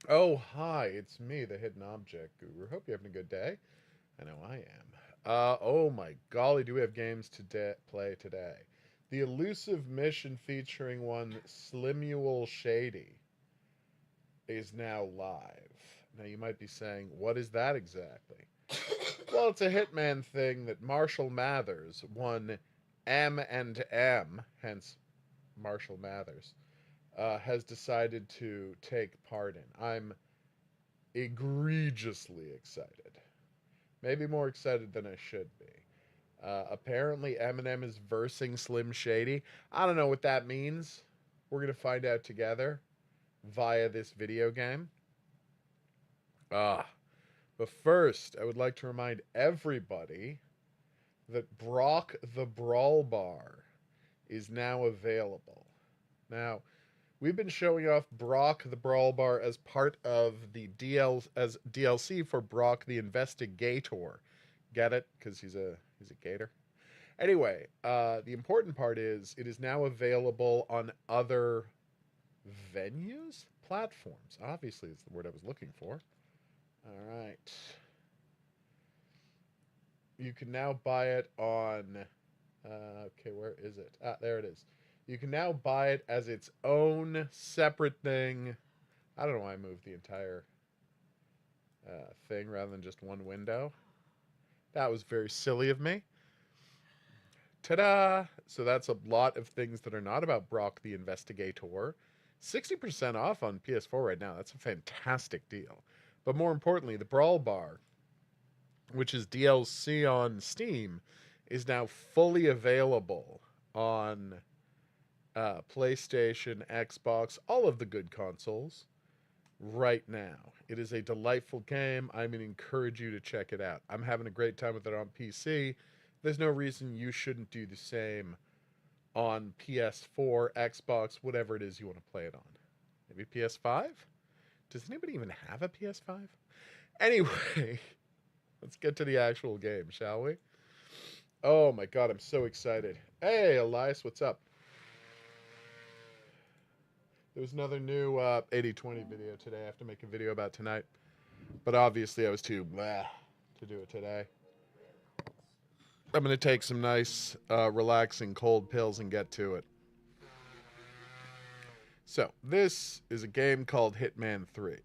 Oh, hi, it's me, the Hidden Object Guru. Hope you're having a good day. I know I am. Oh my golly, do we have games to play today? The elusive mission featuring one Slimuel Shady is now live. Now you might be saying, what is that exactly? Well, it's a Hitman thing that Marshall Mathers, one M&M, hence Marshall Mathers, has decided to take part in. I'm egregiously excited. Maybe more excited than I should be. Apparently, Eminem is versing Slim Shady. I don't know what that means. We're going to find out together via this video game. Ah, but first, I would like to remind everybody that Brock the Brawl Bar is now available. Now, we've been showing off Brock the Brawl Bar as part of the DLC for Brock the Investigator. Get it? Because he's a gator. Anyway, the important part is it is now available on other venues, platforms. Obviously, is the word I was looking for. All right, you can now buy it on. Okay, where is it? Ah, there it is. You can now buy it as its own separate thing. I don't know why I moved the entire thing rather than just one window. That was very silly of me. Ta-da! So that's a lot of things that are not about Brock the Investigator. 60% off on PS4 right now. That's a fantastic deal. But more importantly, the Brawl Bar, which is DLC on Steam, is now fully available on PlayStation, Xbox, all of the good consoles right now. It is a delightful game. I mean, encourage you to check it out. I'm having a great time with it on PC. There's no reason you shouldn't do the same on PS4, Xbox, whatever it is you want to play it on. Maybe PS5? Does anybody even have a PS5? Anyway, let's get to the actual game, shall we? Oh my god, I'm so excited. Hey, Elias, what's up? There was another new 80/20 video today. I have to make a video about tonight. But obviously, I was too blah to do it today. I'm going to take some nice, relaxing cold pills and get to it. So, this is a game called Hitman 3.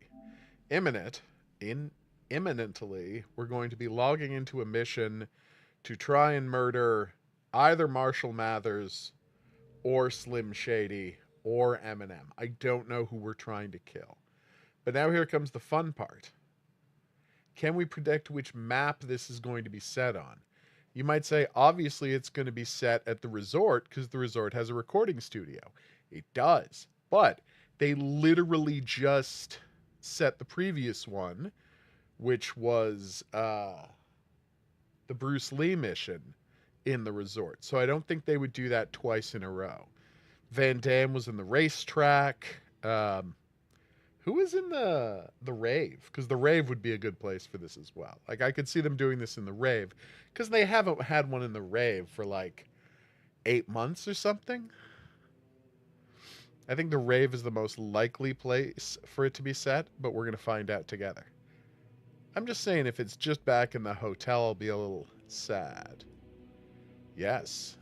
Imminent, in imminently, we're going to be logging into a mission to try and murder either Marshall Mathers or Slim Shady or Eminem. I don't know who we're trying to kill. But now here comes the fun part. Can we predict which map this is going to be set on? You might say, obviously, it's going to be set at the resort because the resort has a recording studio. It does. But they literally just set the previous one, which was the Bruce Lee mission, in the resort. So I don't think they would do that twice in a row. Van Damme was in the racetrack. Who was in the rave? Because the rave would be a good place for this as well. Like I could see them doing this in the rave because they haven't had one in the rave for like 8 months or something. I think the rave is the most likely place for it to be set, but we're gonna find out together. I'm just saying, if it's just back in the hotel, I'll be a little sad. Yes,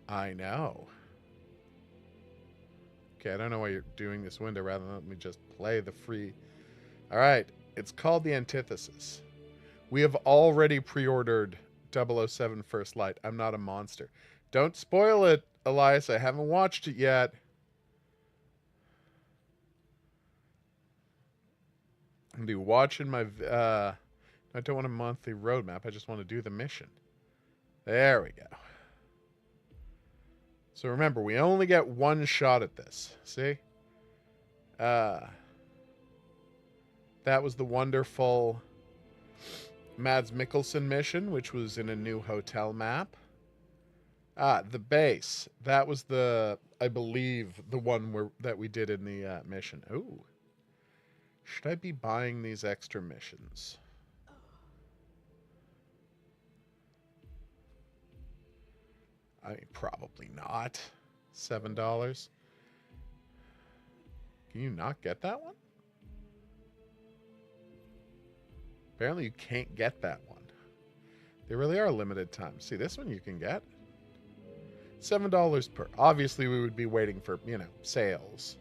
I know. Okay, I don't know why you're doing this window rather than let me just play the free. All right, it's called The Antithesis. We have already pre-ordered 007 First Light. I'm not a monster. Don't spoil it, Elias. I haven't watched it yet. I'm gonna be watching my. I don't want a monthly roadmap. I just want to do the mission. There we go. So remember, we only get one shot at this. See? Uh, that was the wonderful Mads Mikkelsen mission, which was in a new hotel map. Ah, the base. That was the, I believe, the one that we did in the mission. Ooh. Should I be buying these extra missions? I mean, probably not. $7. Can you not get that one? Apparently you can't get that one. They really are limited times. See, this one you can get. $7 per. Obviously, we would be waiting for, you know, sales.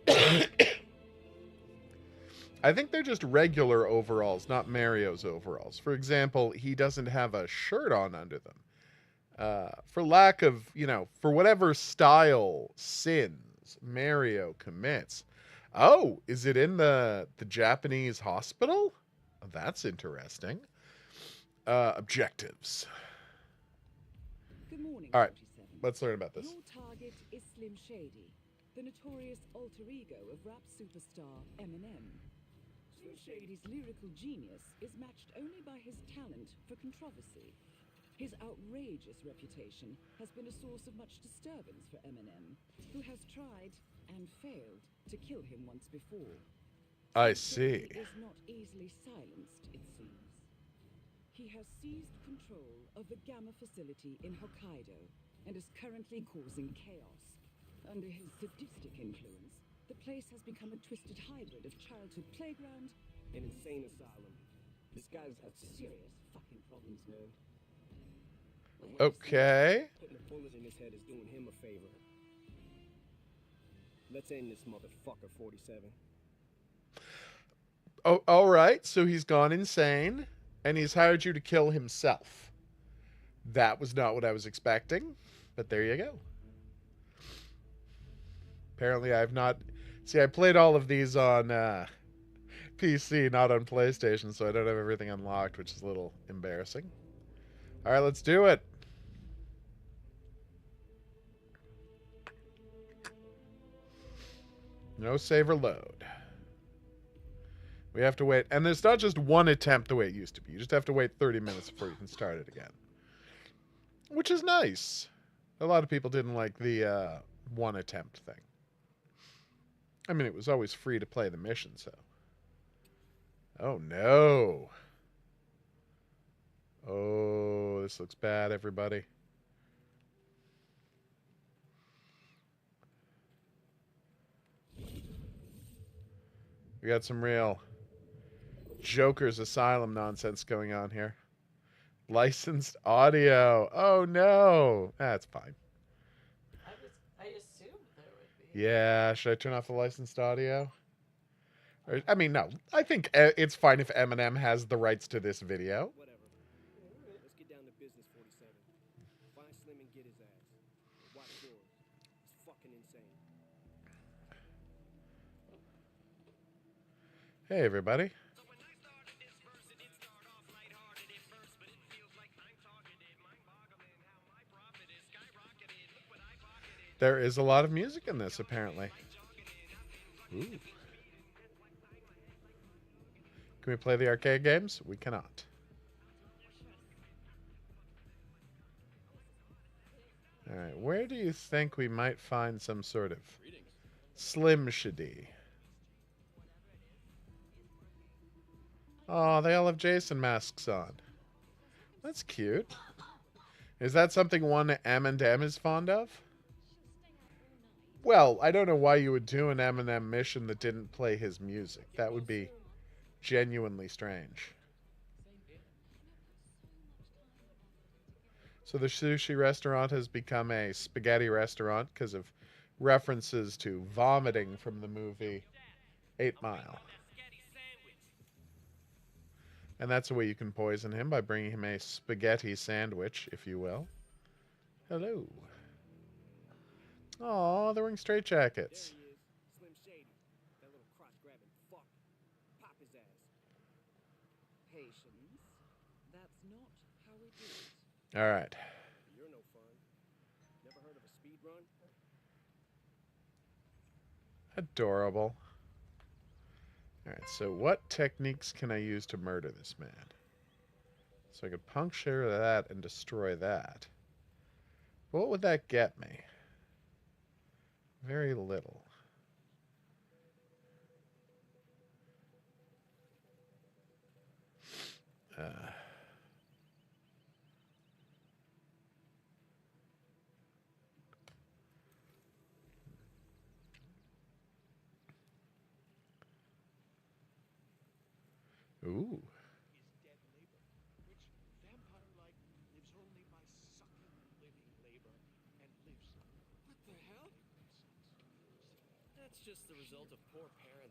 I think they're just regular overalls, not Mario's overalls. For example, he doesn't have a shirt on under them. For lack of, you know, for whatever style sins Mario commits. Oh, is it in the Japanese hospital? Oh, that's interesting. Objectives. Good morning, All right, 47. let's learn about this. Your target is Slim Shady, the notorious alter ego of rap superstar Eminem. Slim Shady's lyrical genius is matched only by his talent for controversy. His outrageous reputation has been a source of much disturbance for Eminem, who has tried and failed to kill him once before. I see. He is not easily silenced, it seems. He has seized control of the Gamma facility in Hokkaido and is currently causing chaos. Under his sadistic influence, the place has become a twisted hybrid of childhood playground and insane asylum. This guy's got serious fucking problems, man. Okay. Putting a bullet in his head is doing him a favor. Let's end this motherfucker, 47. Oh, all right. So he's gone insane, and he's hired you to kill himself. That was not what I was expecting, but there you go. Apparently, I've not... See, I played all of these on PC, not on PlayStation, so I don't have everything unlocked, which is a little embarrassing. All right, let's do it. No save or load. We have to wait. And there's not just one attempt the way it used to be. You just have to wait 30 minutes before you can start it again. Which is nice. A lot of people didn't like the one attempt thing. I mean, it was always free to play the mission, so. Oh, no. Oh, this looks bad, everybody. We got some real Joker's Asylum nonsense going on here. Licensed audio. Oh, no. That's fine. I assumed there would be. Yeah, should I turn off the licensed audio? Or, I mean, no. I think it's fine if Eminem has the rights to this video. Whatever. Let's get down to business, 47. Find Slim and get his ass. Watch yours. It's fucking insane. Hey, everybody. So when I started this verse, it did start off lighthearted at first, but it feels like I'm targeted, mind-boggling how my profit is skyrocketed. Look what I pocketed. There is a lot of music in this, apparently. Ooh. Can we play the arcade games? We cannot. All right, where do you think we might find some sort of Slim Shady? Oh, they all have Jason masks on. That's cute. Is that something one M&M is fond of? Well, I don't know why you would do an Eminem mission that didn't play his music. That would be genuinely strange. So the sushi restaurant has become a spaghetti restaurant because of references to vomiting from the movie 8 Mile. And that's a way you can poison him, by bringing him a spaghetti sandwich, if you will. Hello. Aw, they're wearing straitjackets. There he is, Slim Shady. That little crotch-grabbing fuck. Pop his ass. Patience. That's not how we do it. All right. You're no fun. Never heard of a speed run? Adorable. All right, so what techniques can I use to murder this man? So I could puncture that and destroy that. What would that get me? Very little. That's just the result of poor parenting.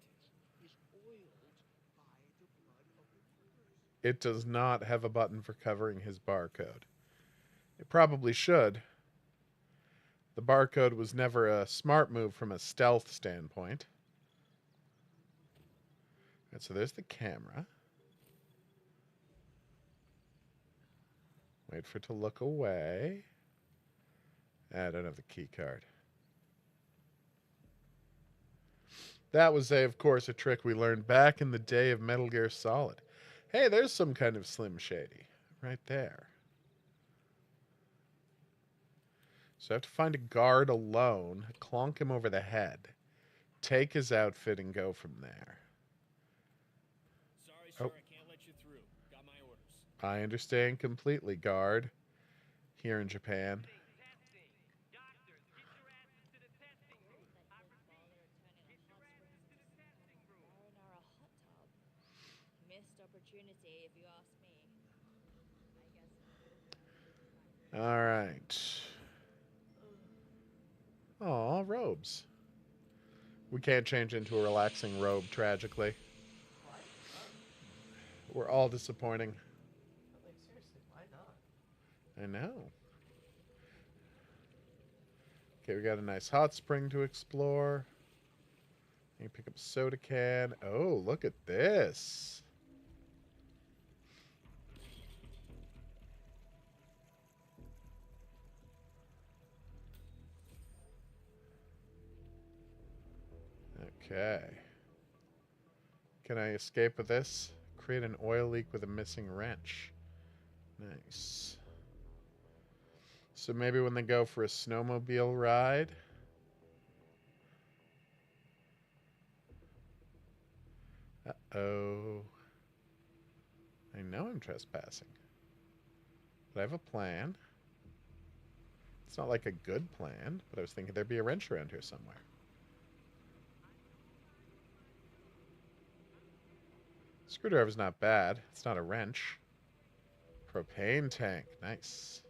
Is oiled by the blood of the martyrs. It does not have a button for covering his barcode. It probably should. The barcode was never a smart move from a stealth standpoint. Right, so there's the camera. Wait for it to look away. I don't have the key card. That was, of course, a trick we learned back in the day of Metal Gear Solid. Hey, there's some kind of Slim Shady right there. So I have to find a guard alone, clonk him over the head, take his outfit, and go from there. Sorry, sir, Oh. I can't let you through. Got my orders. I understand completely, guard, here in Japan. Testing. Doctors, get your asses to the testing room. I repeat, get your asses to the testing room. Marinara hot tub. Missed opportunity, if you ask me. I guess. All right. Aw, robes. We can't change into a relaxing robe, tragically. What? We're all disappointing. But like seriously, why not? I know. Okay, we got a nice hot spring to explore. You can pick up a soda can. Oh, look at this. Okay. Can I escape with this? Create an oil leak with a missing wrench. Nice. So maybe when they go for a snowmobile ride. Uh-oh. I know I'm trespassing. But I have a plan. It's not like a good plan, but I was thinking there'd be a wrench around here somewhere. Screwdriver's not bad. It's not a wrench. Propane tank. Nice.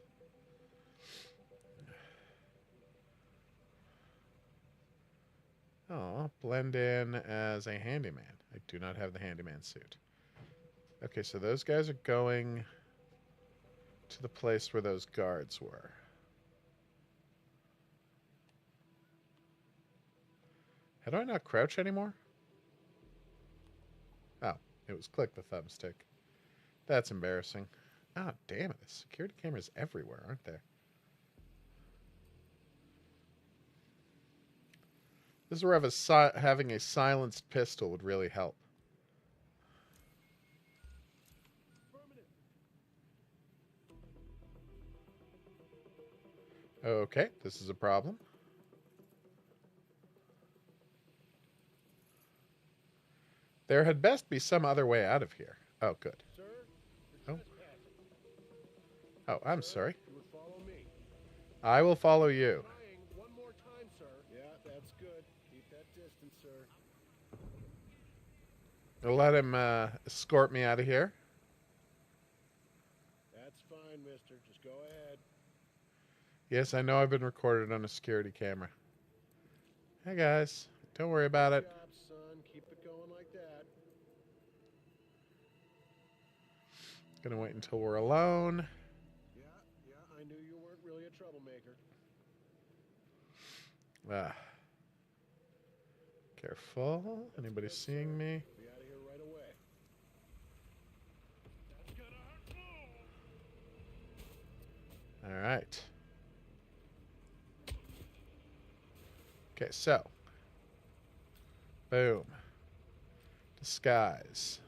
Oh, blend in as a handyman. I do not have the handyman suit. Okay, so those guys are going to the place where those guards were. How do I not crouch anymore? Oh, it was click the thumbstick. That's embarrassing. Ah, damn it. The security cameras everywhere, aren't there? This is where having a silenced pistol would really help. Okay, this is a problem. There had best be some other way out of here. Oh, good. Sir, Oh. you're trespassing. Oh, I'm sorry. You would follow me. I will follow you. Trying one more time, sir. Yeah, that's good. Keep that distance, sir. I'll let him escort me out of here. That's fine, mister. Just go ahead. Yes, I know I've been recorded on a security camera. Hey, guys. Don't worry about it. Good job, son. Keep it going like that. Gonna wait until we're alone. Yeah, I knew you weren't really a troublemaker. Ah. Careful. Anybody seeing me? Be out of here right away. That's gonna hurt. All right. Okay, so. Boom. Disguise.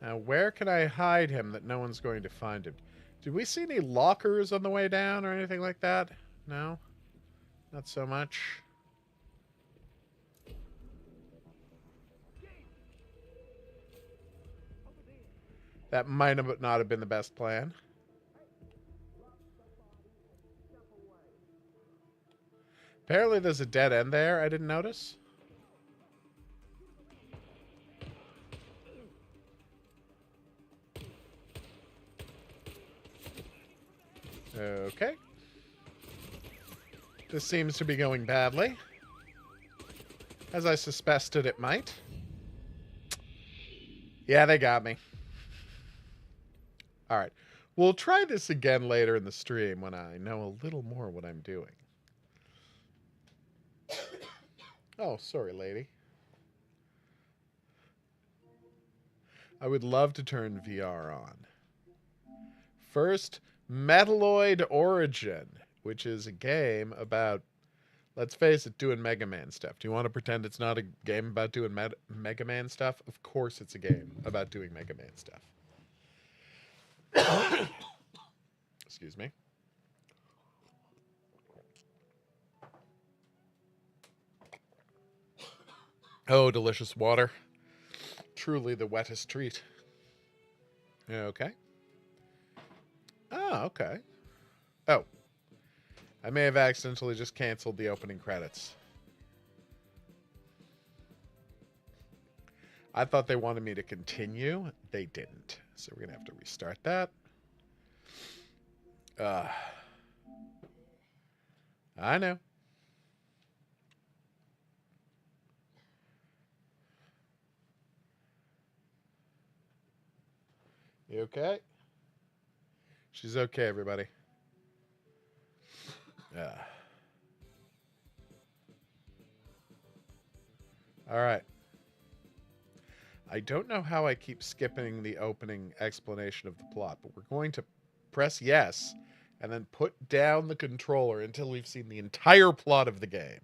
Now, where can I hide him that no one's going to find him? Did we see any lockers on the way down or anything like that? No? Not so much. That might have not have been the best plan. Apparently there's a dead end there I didn't notice. Okay. This seems to be going badly. As I suspected it might. Yeah, they got me. Alright. We'll try this again later in the stream when I know a little more what I'm doing. Oh, sorry, lady. I would love to turn VR on. First, Metaloid Origin, which is a game about, let's face it, doing Mega Man stuff. Do you want to pretend it's not a game about doing Mega Man stuff? Of course it's a game about doing Mega Man stuff. Excuse me. Oh, delicious water. Truly the wettest treat. Okay. Oh, okay. Oh. I may have accidentally just canceled the opening credits. I thought they wanted me to continue. They didn't. So we're going to have to restart that. I know. You okay? She's okay, everybody. All right. I don't know how I keep skipping the opening explanation of the plot, but we're going to press yes and then put down the controller until we've seen the entire plot of the game.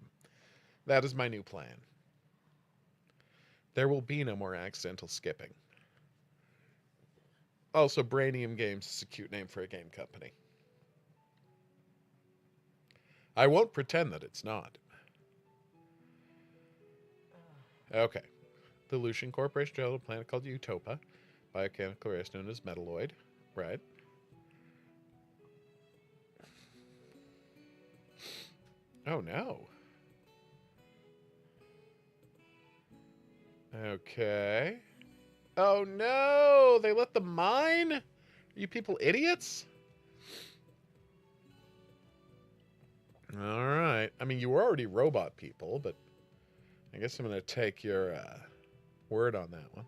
That is my new plan. There will be no more accidental skipping. Also, Brainium Games is a cute name for a game company. I won't pretend that it's not. Okay. The Lucian Corporation developed a planet called Utopa. Biochemical race known as Metaloid. Right. Oh, no. Okay. Oh, no! They let them mine? Are you people idiots? Alright. I mean, you were already robot people, but I guess I'm going to take your word on that one.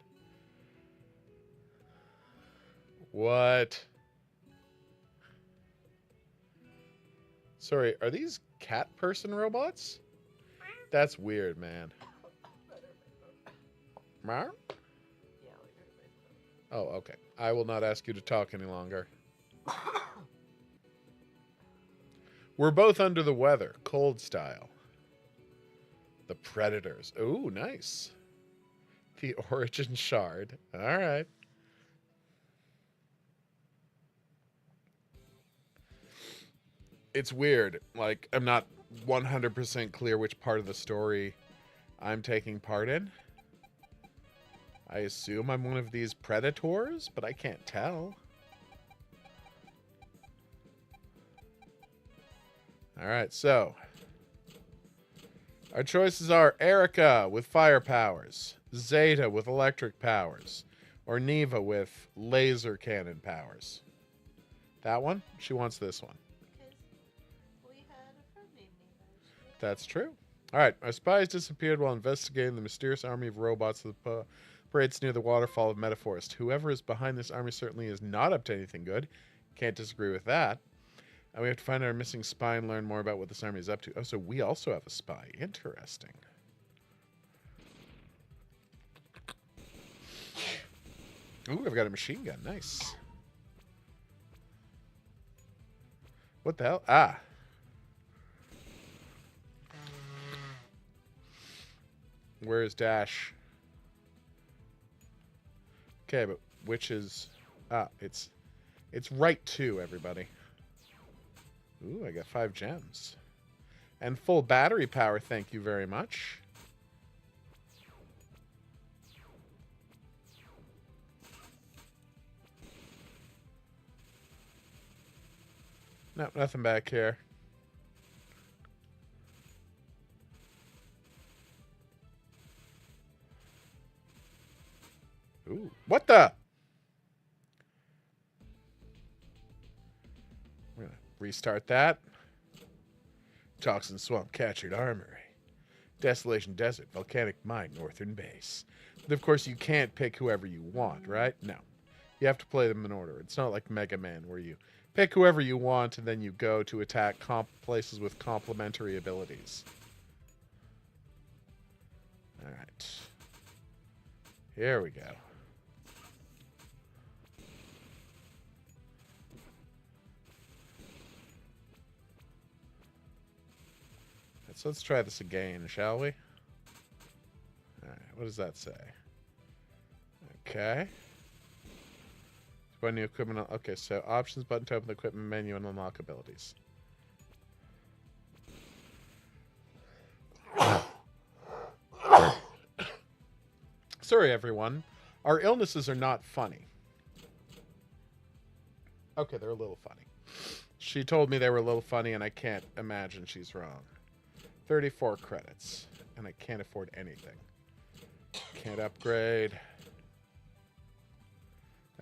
What? Sorry, are these cat person robots? That's weird, man. Mar? Oh, okay. I will not ask you to talk any longer. We're both under the weather, cold style. The Predators. Ooh, nice. The Origin Shard. All right. It's weird. Like, I'm not 100% clear which part of the story I'm taking part in. I assume I'm one of these predators, but I can't tell. Alright, so our choices are Erica with fire powers, Zeta with electric powers, or Neva with laser cannon powers. That one? She wants this one. Because we had a friend named Neva. That's true. Alright, our spies disappeared while investigating the mysterious army of robots that parades near the waterfall of Metaforest. Whoever is behind this army certainly is not up to anything good. Can't disagree with that. And we have to find our missing spy and learn more about what this army is up to. Oh, so we also have a spy. Interesting. Ooh, I've got a machine gun. Nice. What the hell? Ah. Where is Dash? Okay, but which is... Ah, it's right 2, everybody. Ooh, I got 5 gems. And full battery power, thank you very much. No, nothing back here. Ooh, what the? Restart that. Toxin Swamp captured armory. Desolation Desert, Volcanic Mine, Northern Base. But of course, you can't pick whoever you want, right? No. You have to play them in order. It's not like Mega Man where you pick whoever you want and then you go to attack places with complementary abilities. Alright. Here we go. So let's try this again, shall we? Alright, what does that say? Okay. Buy new equipment. Okay, so options button to open the equipment menu and unlock abilities. Sorry, everyone. Our illnesses are not funny. Okay, they're a little funny. She told me they were a little funny, and I can't imagine she's wrong. 34 credits, and I can't afford anything. Can't upgrade.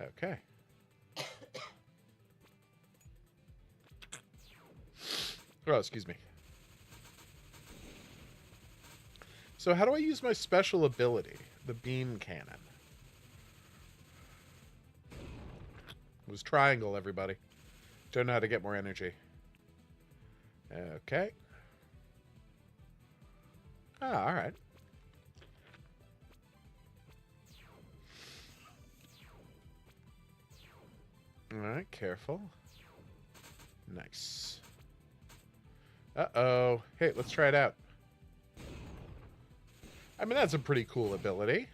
Okay. Oh, excuse me. So how do I use my special ability? The beam cannon. It was triangle, everybody. Don't know how to get more energy. Okay. Ah, alright. Alright, careful. Nice. Uh-oh. Hey, let's try it out. I mean, that's a pretty cool ability.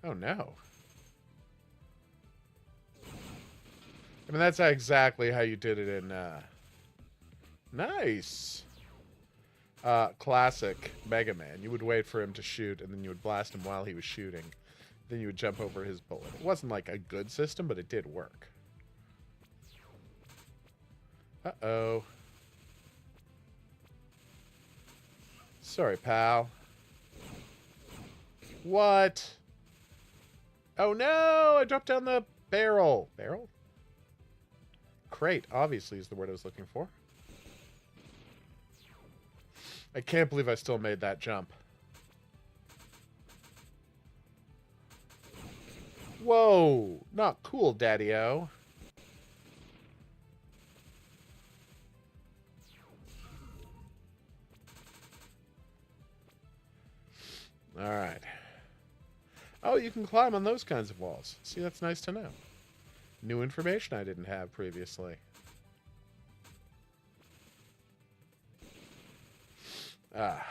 Oh, no. I mean, that's exactly how you did it in, Nice. Classic Mega Man. You would wait for him to shoot, and then you would blast him while he was shooting. Then you would jump over his bullet. It wasn't, like, a good system, but it did work. Uh-oh. Sorry, pal. What? Oh, no! I dropped down the barrel. Barrel? Crate, obviously, is the word I was looking for. I can't believe I still made that jump. Whoa! Not cool, Daddy-O. Alright. Oh, you can climb on those kinds of walls. See, that's nice to know. New information I didn't have previously. Ah.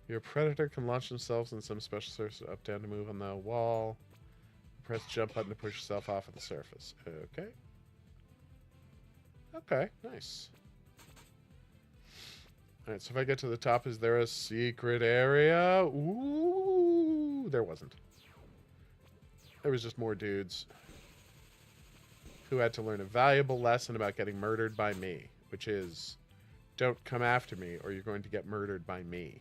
Your predator can launch themselves in some special surface up down to move on the wall. Press jump button to push yourself off of the surface. Okay. Okay, nice. Alright, so if I get to the top, is there a secret area? Ooh, there wasn't. There was just more dudes who had to learn a valuable lesson about getting murdered by me, which is, don't come after me or you're going to get murdered by me.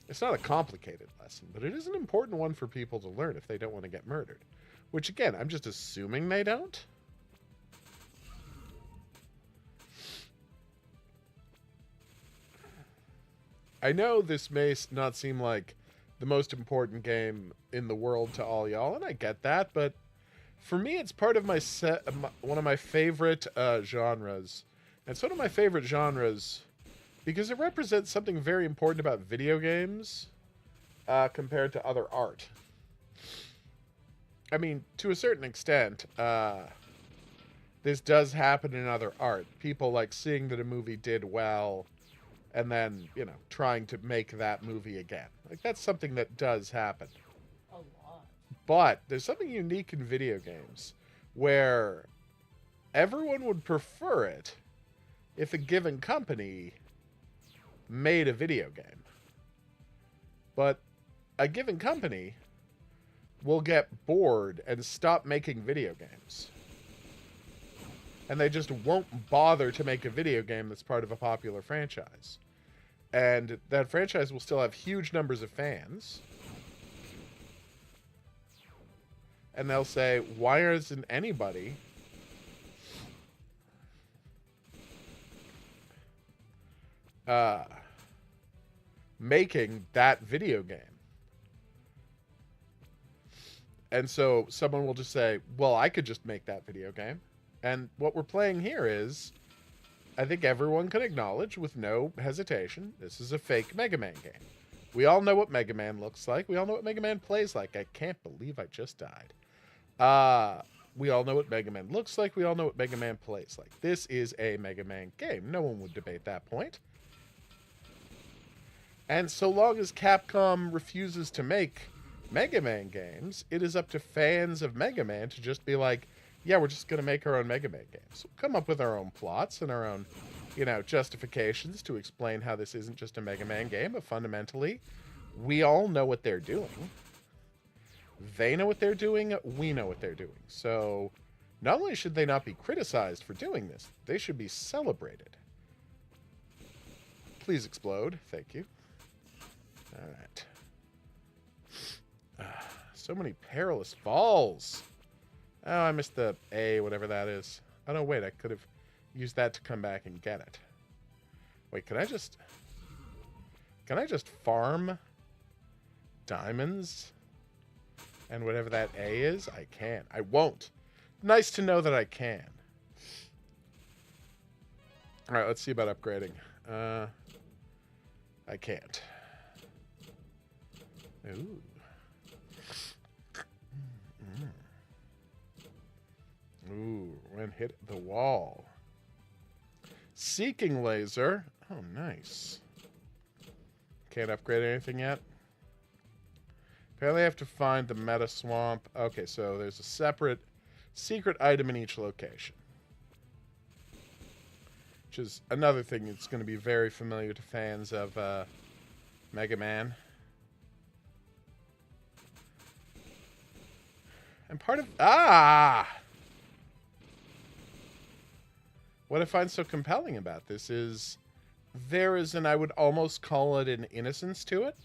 It's not a complicated lesson, but it is an important one for people to learn if they don't want to get murdered. Which, again, I'm just assuming they don't. I know this may not seem like the most important game in the world to all y'all, and I get that, but for me, it's part of my one of my favorite genres. And it's one of my favorite genres because it represents something very important about video games compared to other art. I mean, to a certain extent, this does happen in other art. People like seeing that a movie did well and then, you know, trying to make that movie again. Like, that's something that does happen. A lot. But there's something unique in video games where everyone would prefer it if a given company made a video game. But a given company will get bored and stop making video games. And they just won't bother to make a video game that's part of a popular franchise. And that franchise will still have huge numbers of fans. and they'll say, why isn't anybody making that video game? And so someone will just say, well, I could just make that video game. And what we're playing here is, I think everyone can acknowledge with no hesitation, this is a fake Mega Man game. We all know what Mega Man looks like. We all know what Mega Man plays like. I can't believe I just died. We all know what Mega Man looks like. We all know what Mega Man plays like. This is a Mega Man game. No one would debate that point. And so long as Capcom refuses to make Mega Man games, it is up to fans of Mega Man to just be like, yeah, we're just going to make our own Mega Man games. We'll come up with our own plots and our own, justifications to explain how this isn't just a Mega Man game, but fundamentally, we all know what they're doing. They know what they're doing, we know what they're doing. So, not only should they not be criticized for doing this, they should be celebrated. Please explode. Thank you. Alright. So many perilous falls. Oh, I missed the A, whatever that is. Oh, no, wait, I could have used that to come back and get it. Wait, can I just farm diamonds and whatever that A is? I can. I won't. Nice to know that I can. All right, let's see about upgrading. I can't. Ooh. Ooh, when hit the wall. Seeking laser. Oh, nice. Can't upgrade anything yet. Apparently I have to find the meta swamp. Okay, so there's a separate secret item in each location. Which is another thing that's going to be very familiar to fans of Mega Man. And part of... What I find so compelling about this is there is, and I would almost call it an innocence to it.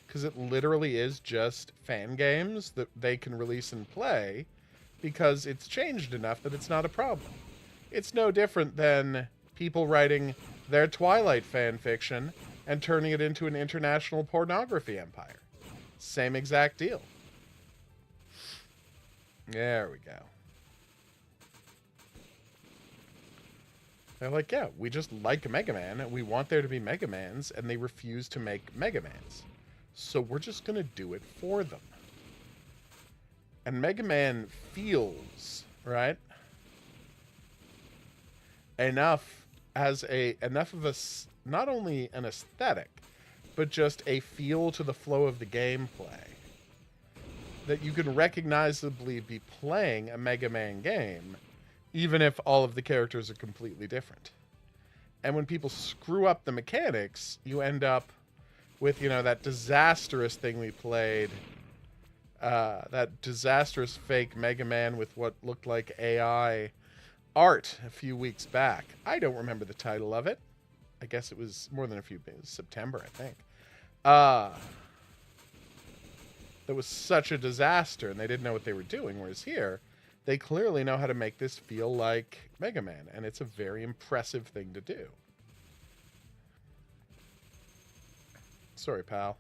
Because it literally is just fan games that they can release and play because it's changed enough that it's not a problem. It's no different than people writing their Twilight fan fiction and turning it into an international pornography empire. Same exact deal. There we go. They're like, yeah, we just like Mega Man, and we want there to be Mega Mans, and they refuse to make Mega Mans. So we're just going to do it for them. And Mega Man feels, right, enough of a, not only an aesthetic, but just a feel to the flow of the gameplay, that you can recognizably be playing a Mega Man game, even if all of the characters are completely different. And when people screw up the mechanics, you end up with, that disastrous thing we played, that disastrous fake Mega Man with what looked like AI art a few weeks back. I don't remember the title of it. I guess it was more than a few days. September, I think. That was such a disaster, and they didn't know what they were doing, whereas here, they clearly know how to make this feel like Mega Man, and it's a very impressive thing to do. Sorry, pal.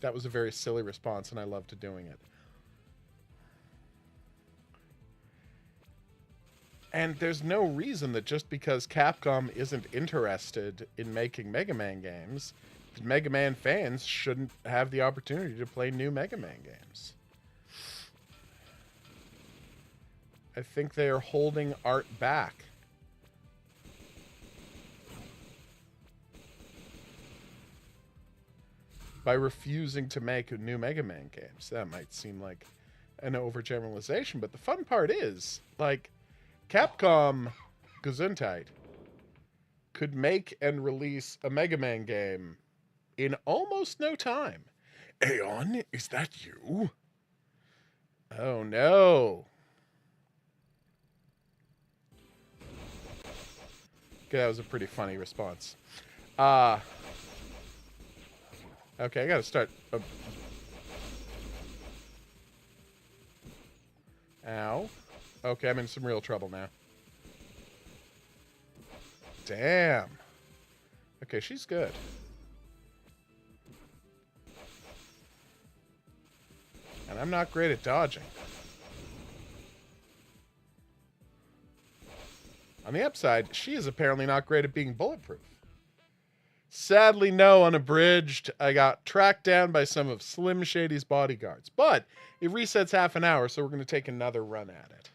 That was a very silly response, and I loved doing it. And there's no reason that just because Capcom isn't interested in making Mega Man games, Mega Man fans shouldn't have the opportunity to play new Mega Man games. I think they are holding art back. By refusing to make new Mega Man games. That might seem like an overgeneralization, but the fun part is, like, Capcom Gesundheit could make and release a Mega Man game in almost no time. Aeon, is that you? Oh no. Okay, that was a pretty funny response. Okay, I gotta start. Ow. Okay, I'm in some real trouble now. Damn. Okay, she's good. And I'm not great at dodging. On the upside, she is apparently not great at being bulletproof. Sadly, no, unabridged. I got tracked down by some of Slim Shady's bodyguards. But it resets half an hour, so we're going to take another run at it.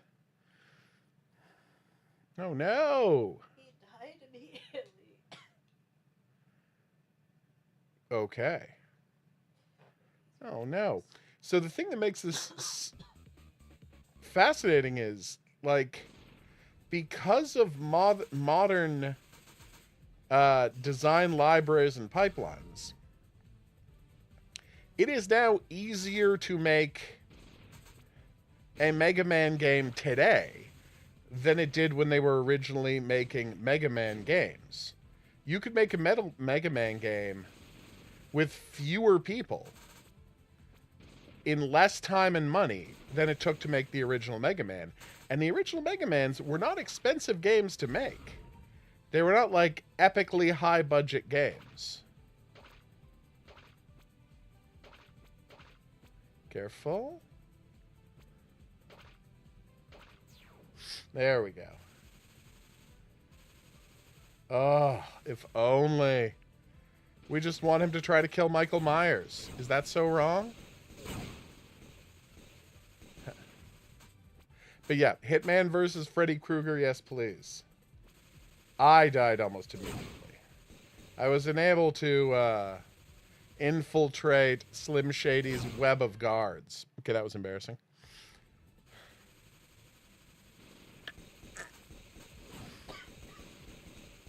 Oh, no. He died immediately. Okay. Oh, no. So the thing that makes this fascinating is, like, because of modern design libraries and pipelines, it is now easier to make a Mega Man game today than it did when they were originally making Mega Man games. You could make a Mega Man game with fewer people in less time and money than it took to make the original Mega Man. And the original Mega Mans were not expensive games to make. They were not like epically high budget games. Careful. There we go. Oh, if only. We just want him to try to kill Michael Myers. Is that so wrong? But yeah, Hitman versus Freddy Krueger, yes please. I died almost immediately. I was unable to infiltrate Slim Shady's web of guards. Okay, that was embarrassing.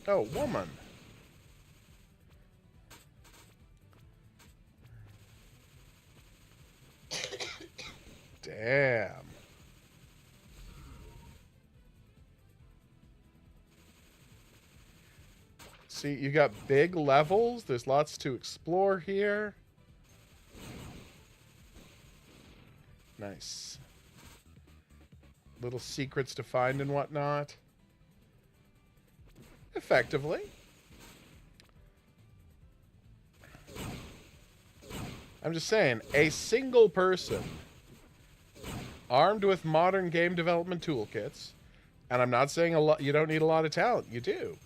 Oh, woman. Damn. See, you got big levels. There's lots to explore here. Nice. Little secrets to find and whatnot. Effectively. I'm just saying, a single person armed with modern game development toolkits, and I'm not saying you don't need a lot of talent, you do,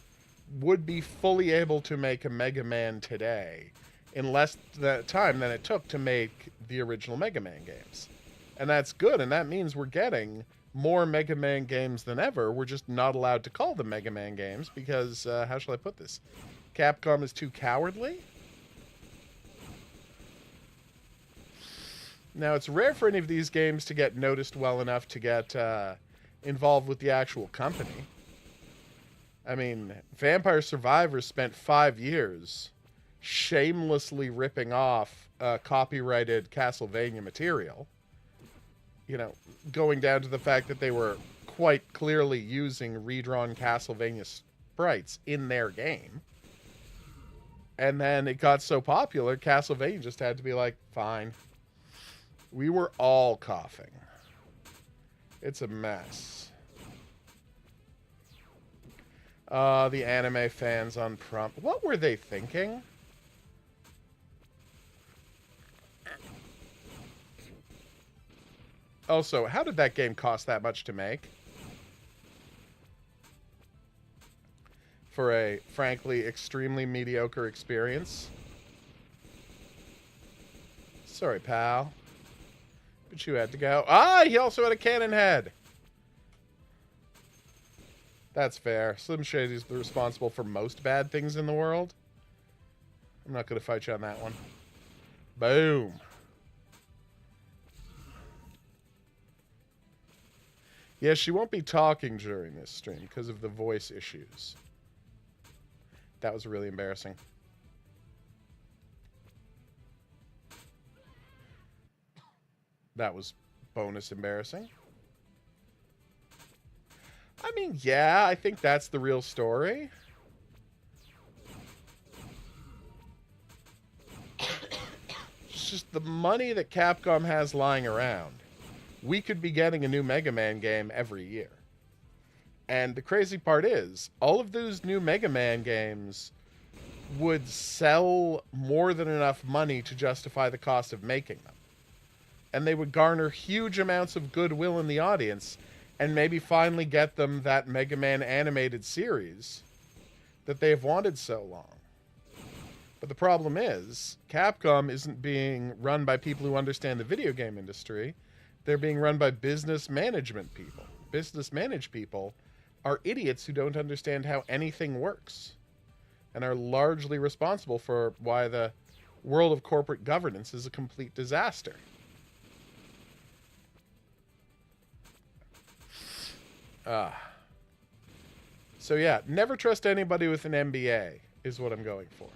would be fully able to make a Mega Man today in less time than it took to make the original Mega Man games. And that's good, and that means we're getting more Mega Man games than ever. We're just not allowed to call them Mega Man games because, how shall I put this? Capcom is too cowardly? Now, it's rare for any of these games to get noticed well enough to get involved with the actual company. I mean, Vampire Survivors spent 5 years shamelessly ripping off copyrighted Castlevania material. You know, going down to the fact that they were quite clearly using redrawn Castlevania sprites in their game. And then it got so popular, Castlevania just had to be like, fine. We were all coughing. It's a mess. The anime fans on prompt. What were they thinking? Also, how did that game cost that much to make? For a, frankly, extremely mediocre experience. Sorry, pal. But you had to go. Ah, he also had a cannon head. That's fair. Slim Shady's responsible for most bad things in the world. I'm not going to fight you on that one. Boom. Yeah, she won't be talking during this stream because of the voice issues. That was really embarrassing. That was bonus embarrassing. I mean, yeah, I think that's the real story. it's just the money that Capcom has lying around. We could be getting a new Mega Man game every year. And the crazy part is, all of those new Mega Man games would sell more than enough money to justify the cost of making them. And they would garner huge amounts of goodwill in the audience and maybe finally get them that Mega Man animated series that they have wanted so long. But the problem is, Capcom isn't being run by people who understand the video game industry. They're being run by business management people. Business managed people are idiots who don't understand how anything works and are largely responsible for why the world of corporate governance is a complete disaster. So yeah, never trust anybody with an MBA is what I'm going for.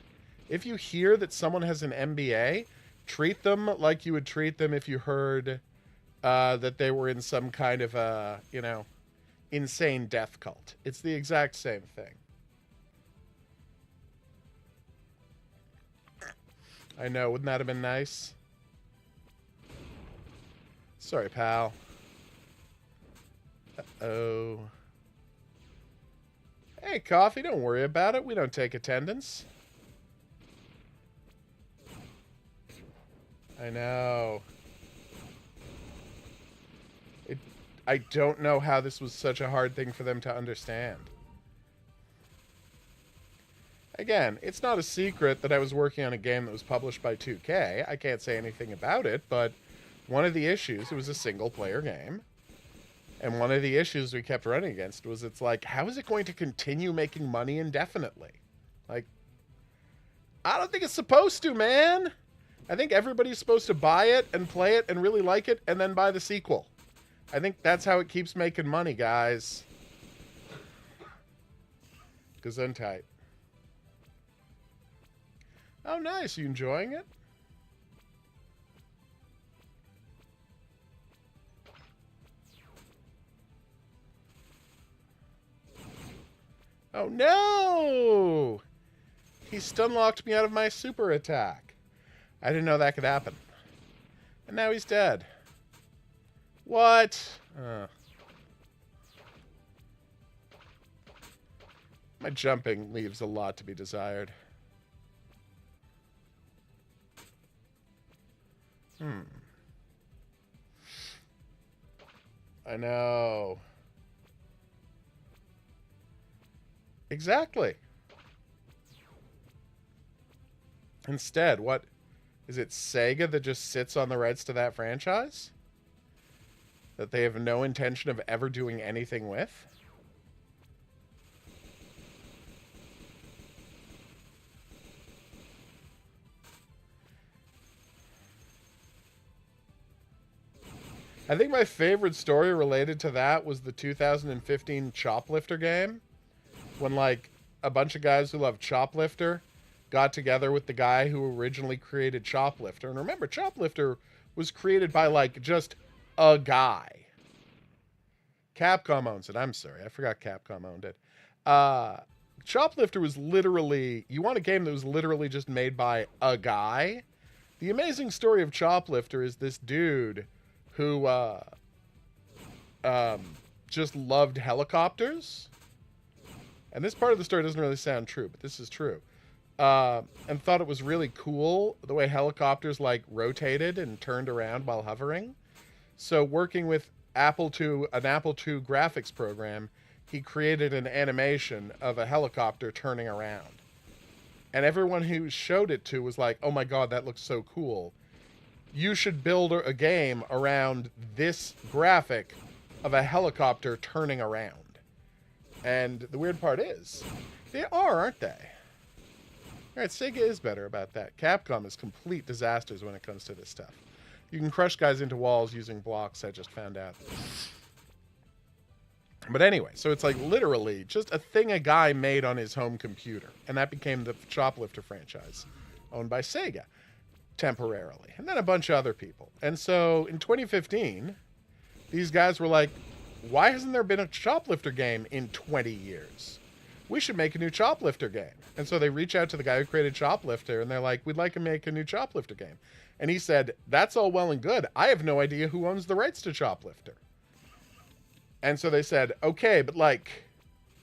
If you hear that someone has an MBA, treat them like you would treat them if you heard that they were in some kind of a, insane death cult. It's the exact same thing. I know, wouldn't that have been nice? Sorry, pal. Uh-oh. Hey, Coffee, don't worry about it. We don't take attendance. I know. I don't know how this was such a hard thing for them to understand. Again, it's not a secret that I was working on a game that was published by 2K. I can't say anything about it, but one of the issues, it was a single-player game, and one of the issues we kept running against was it's like, how is it going to continue making money indefinitely? Like, I don't think it's supposed to, man. I think everybody's supposed to buy it and play it and really like it and then buy the sequel. I think that's how it keeps making money, guys. Gesundheit. Oh, nice. You enjoying it? Oh, no! He stun-locked me out of my super attack. I didn't know that could happen. And now he's dead. What? My jumping leaves a lot to be desired. I know. Exactly. Instead, what? Is it Sega that just sits on the rights to that franchise? That they have no intention of ever doing anything with? I think my favorite story related to that was the 2015 Choplifter game. When, like, a bunch of guys who love Choplifter got together with the guy who originally created Choplifter. And remember, Choplifter was created by, like, just a guy. Capcom owns it. I'm sorry. I forgot Capcom owned it. Choplifter was literally... You want a game that was literally just made by a guy? The amazing story of Choplifter is this dude who just loved helicopters. And this part of the story doesn't really sound true, but this is true. And thought it was really cool the way helicopters, like, rotated and turned around while hovering. So working with an Apple II graphics program, he created an animation of a helicopter turning around. And everyone who showed it to was like, oh my god, that looks so cool. You should build a game around this graphic of a helicopter turning around. And the weird part is, they are, aren't they? Alright, Sega is better about that. Capcom is complete disasters when it comes to this stuff. You can crush guys into walls using blocks, I just found out. But anyway, so it's like literally just a thing a guy made on his home computer. And that became the Choplifter franchise, owned by Sega, temporarily. And then a bunch of other people. And so in 2015, these guys were like, why hasn't there been a Choplifter game in 20 years? we should make a new Choplifter game. And so they reach out to the guy who created Choplifter, and they're like, we'd like to make a new Choplifter game. And he said, that's all well and good. I have no idea who owns the rights to Choplifter. And so they said, okay, but like,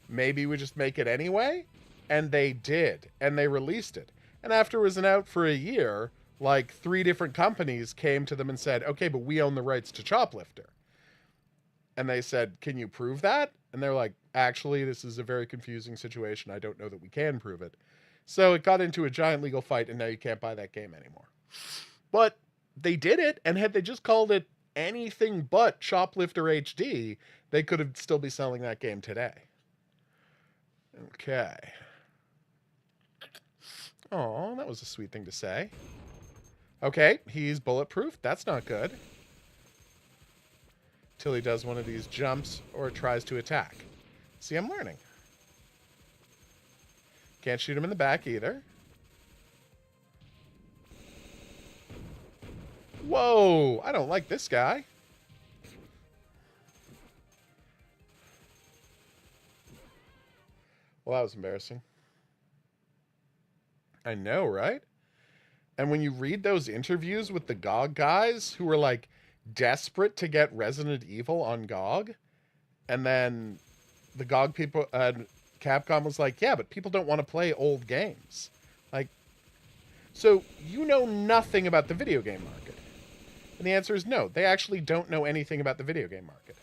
maybe we just make it anyway? And they did. And they released it. And after it was out for a year, like 3 different companies came to them and said, okay, but we own the rights to Choplifter. And they said, can you prove that? And they're like, actually, this is a very confusing situation. I don't know that we can prove it. So it got into a giant legal fight, and now you can't buy that game anymore. But they did it, and had they just called it anything but Choplifter HD, they could have still be selling that game today. Okay. Oh, that was a sweet thing to say. Okay, he's bulletproof. That's not good. Till he does one of these jumps or tries to attack. See, I'm learning. Can't shoot him in the back either. Whoa, I don't like this guy. Well, that was embarrassing. I know, right? And when you read those interviews with the GOG guys who were like desperate to get Resident Evil on GOG, and then the GOG people, Capcom was like, yeah, but people don't want to play old games. Like, so you know nothing about the video game market. And the answer is no. They actually don't know anything about the video game market.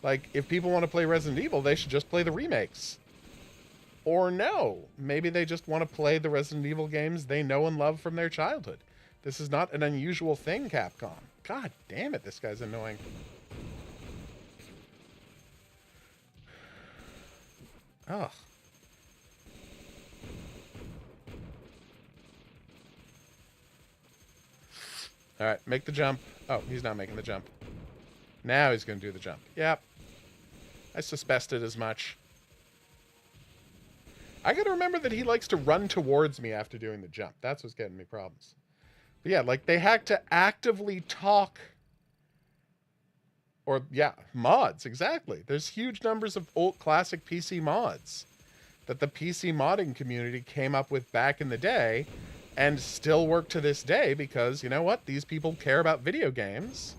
Like, if people want to play Resident Evil, they should just play the remakes. Or no, maybe they just want to play the Resident Evil games they know and love from their childhood. This is not an unusual thing, Capcom. God damn it, this guy's annoying. Ugh. Alright, make the jump. Oh, he's not making the jump. Now he's going to do the jump. Yep. I suspected as much. I gotta remember that he likes to run towards me after doing the jump. That's what's getting me problems. But yeah, like, they had to actively talk. Or, yeah, mods, exactly. There's huge numbers of old classic PC mods that the PC modding community came up with back in the day and still work to this day because, you know what? These people care about video games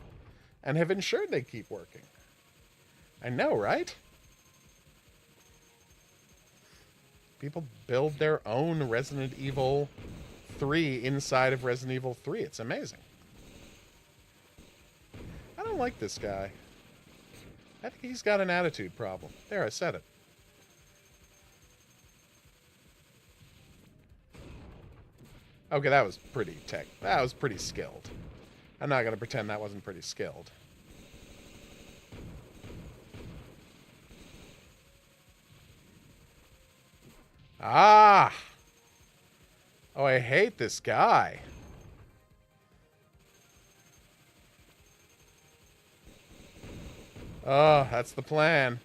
and have ensured they keep working. I know, right? People build their own Resident Evil 3 inside of Resident Evil 3. It's amazing. I don't like this guy. I think he's got an attitude problem. There, I said it. Okay, that was pretty that was pretty skilled. I'm not going to pretend that wasn't pretty skilled. Ah! Oh, I hate this guy. Oh, that's the plan.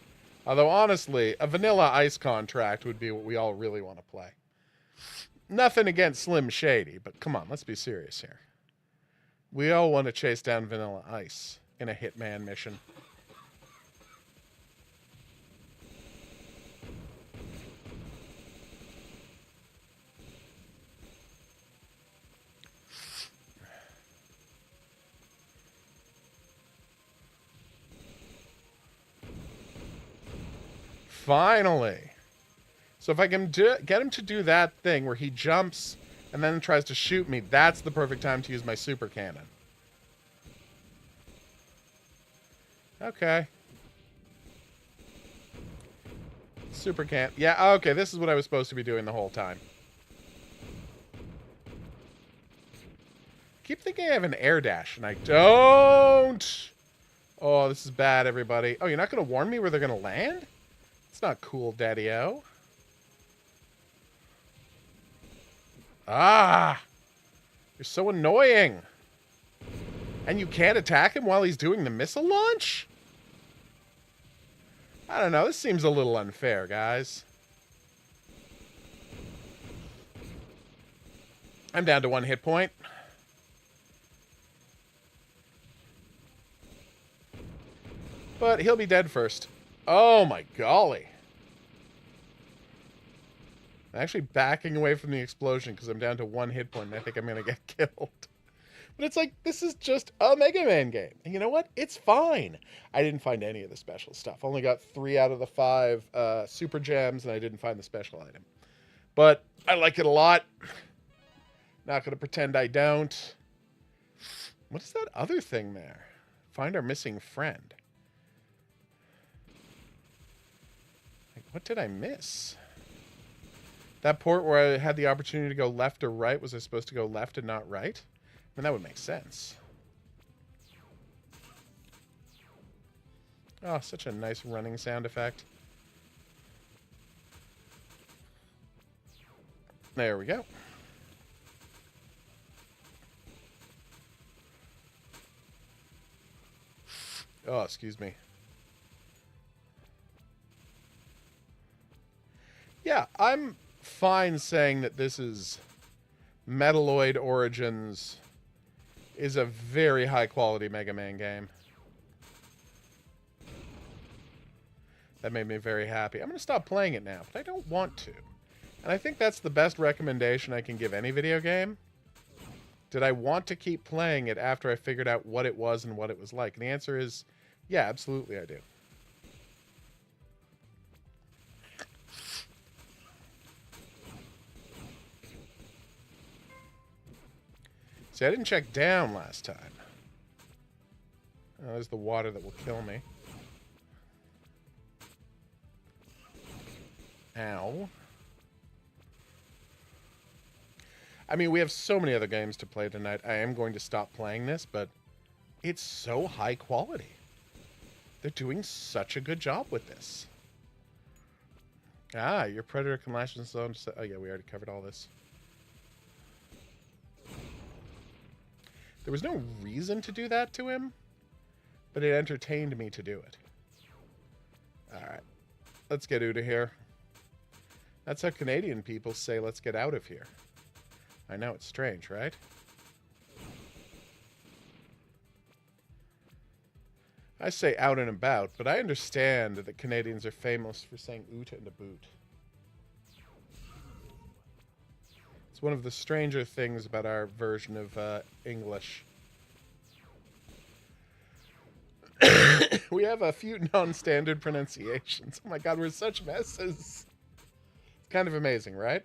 Although, honestly, a vanilla ice contract would be what we all really want to play. Nothing against Slim Shady, but come on, let's be serious here. We all want to chase down Vanilla Ice in a Hitman mission. Finally. So if I can get him to do that thing where he jumps and then tries to shoot me, that's the perfect time to use my super cannon. Okay. Super cannon. Yeah, okay, this is what I was supposed to be doing the whole time. Keep thinking I have an air dash, and I don't. Oh, this is bad, everybody. Oh, you're not going to warn me where they're going to land? It's not cool, Daddy-O. Ah! You're so annoying. And you can't attack him while he's doing the missile launch? I don't know. This seems a little unfair, guys. I'm down to 1 hit point. But he'll be dead first. Oh my golly. I'm actually backing away from the explosion because I'm down to 1 hit point and I think I'm going to get killed. But it's like, this is just a Mega Man game. And you know what? It's fine. I didn't find any of the special stuff. Only got 3 out of the 5 super gems, and I didn't find the special item. But I like it a lot. Not going to pretend I don't. What is that other thing there? Find our missing friend. Like, what did I miss? That port where I had the opportunity to go left or right, was I supposed to go left and not right? I mean, that would make sense. Oh, such a nice running sound effect. There we go. Oh, excuse me. Yeah, I'm fine saying that this is Metaloid Origins is a very high quality Mega Man game. That made me very happy. I'm going to stop playing it now, but I don't want to. And I think that's the best recommendation I can give any video game. Did I want to keep playing it after I figured out what it was and what it was like? And the answer is, yeah, absolutely I do. See, I didn't check down last time. Oh, there's the water that will kill me. Ow. I mean, we have so many other games to play tonight. I am going to stop playing this, but it's so high quality. They're doing such a good job with this. Ah, your predator can lash in zone. Oh, yeah, we already covered all this. There was no reason to do that to him, but it entertained me to do it. Alright, let's get out of here. That's how Canadian people say, let's get out of here. I know, it's strange, right? I say out and about, but I understand that Canadians are famous for saying oot and a boot. It's one of the stranger things about our version of English. We have a few non-standard pronunciations. Oh my god, we're such messes. It's kind of amazing, right?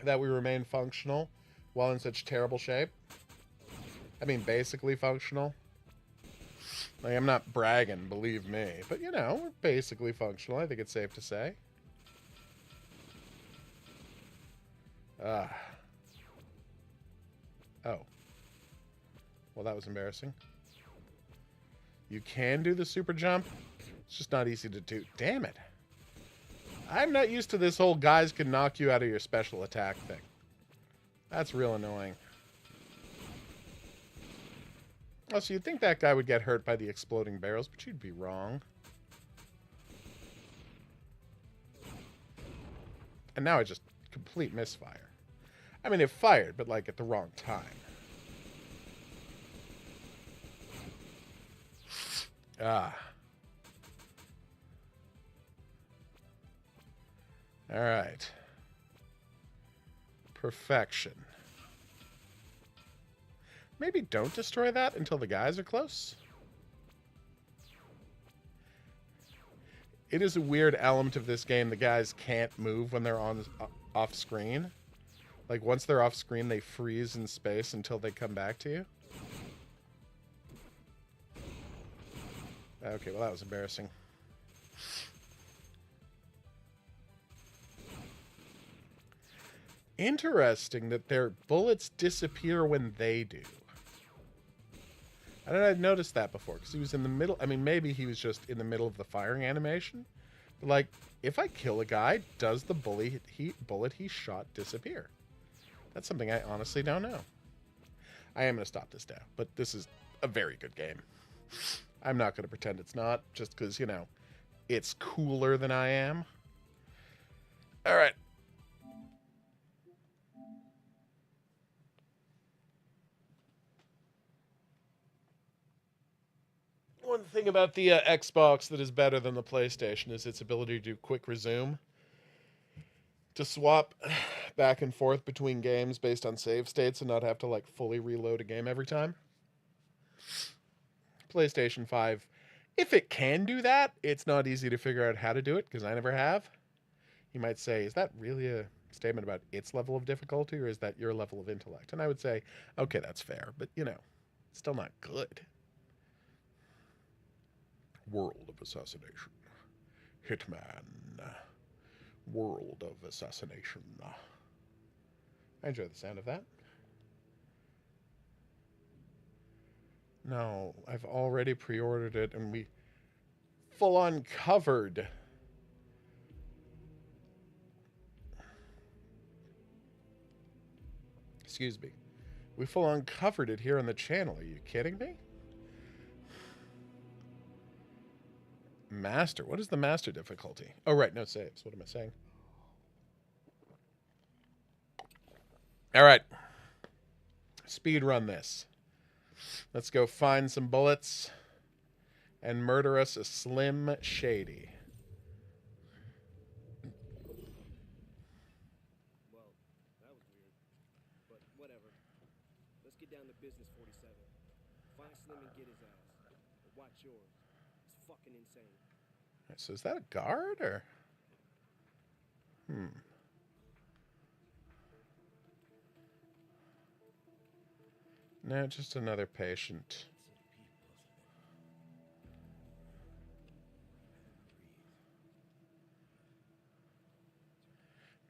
That we remain functional while in such terrible shape. I mean, basically functional. Like, I'm not bragging, believe me. But, you know, we're basically functional. I think it's safe to say. Ah. Oh. Well, that was embarrassing. You can do the super jump. It's just not easy to do. Damn it. I'm not used to this whole guys can knock you out of your special attack thing. That's real annoying. Oh, so you'd think that guy would get hurt by the exploding barrels, but you'd be wrong. And now I just complete misfire. I mean, it fired, but like at the wrong time. Ah. All right. Perfection. Maybe don't destroy that until the guys are close. It is a weird element of this game. The guys can't move when they're on off screen. Like, once they're off screen, they freeze in space until they come back to you. Okay, well, that was embarrassing. Interesting that their bullets disappear when they do. I don't know, I've noticed that before, because he was in the middle. I mean, maybe he was just in the middle of the firing animation. But, like, if I kill a guy, does the bullet he shot disappear? That's something I honestly don't know. I am going to stop this now, but this is a very good game. I'm not going to pretend it's not, just because, you know, it's cooler than I am. All right. one thing about the Xbox that is better than the PlayStation is its ability to do quick resume. To swap back and forth between games based on save states and not have to like fully reload a game every time. PlayStation 5, if it can do that, it's not easy to figure out how to do it because I never have. You might say, is that really a statement about its level of difficulty or is that your level of intellect? And I would say, okay, that's fair, but you know, it's still not good. World of Assassination. Hitman. World of Assassination. I enjoy the sound of that. No, I've already pre-ordered it and we full-on covered. Excuse me. We full-on covered it here on the channel. Are you kidding me? Master. What is the master difficulty? Oh, right. No saves. What am I saying? All right. Speed run this. Let's go find some bullets and murder us a Slim Shady. Well, that was weird. But whatever. Let's get down to business, 47. Find Slim and get his ass. But watch yours. It's fucking insane. So is that a guard or? No, just another patient.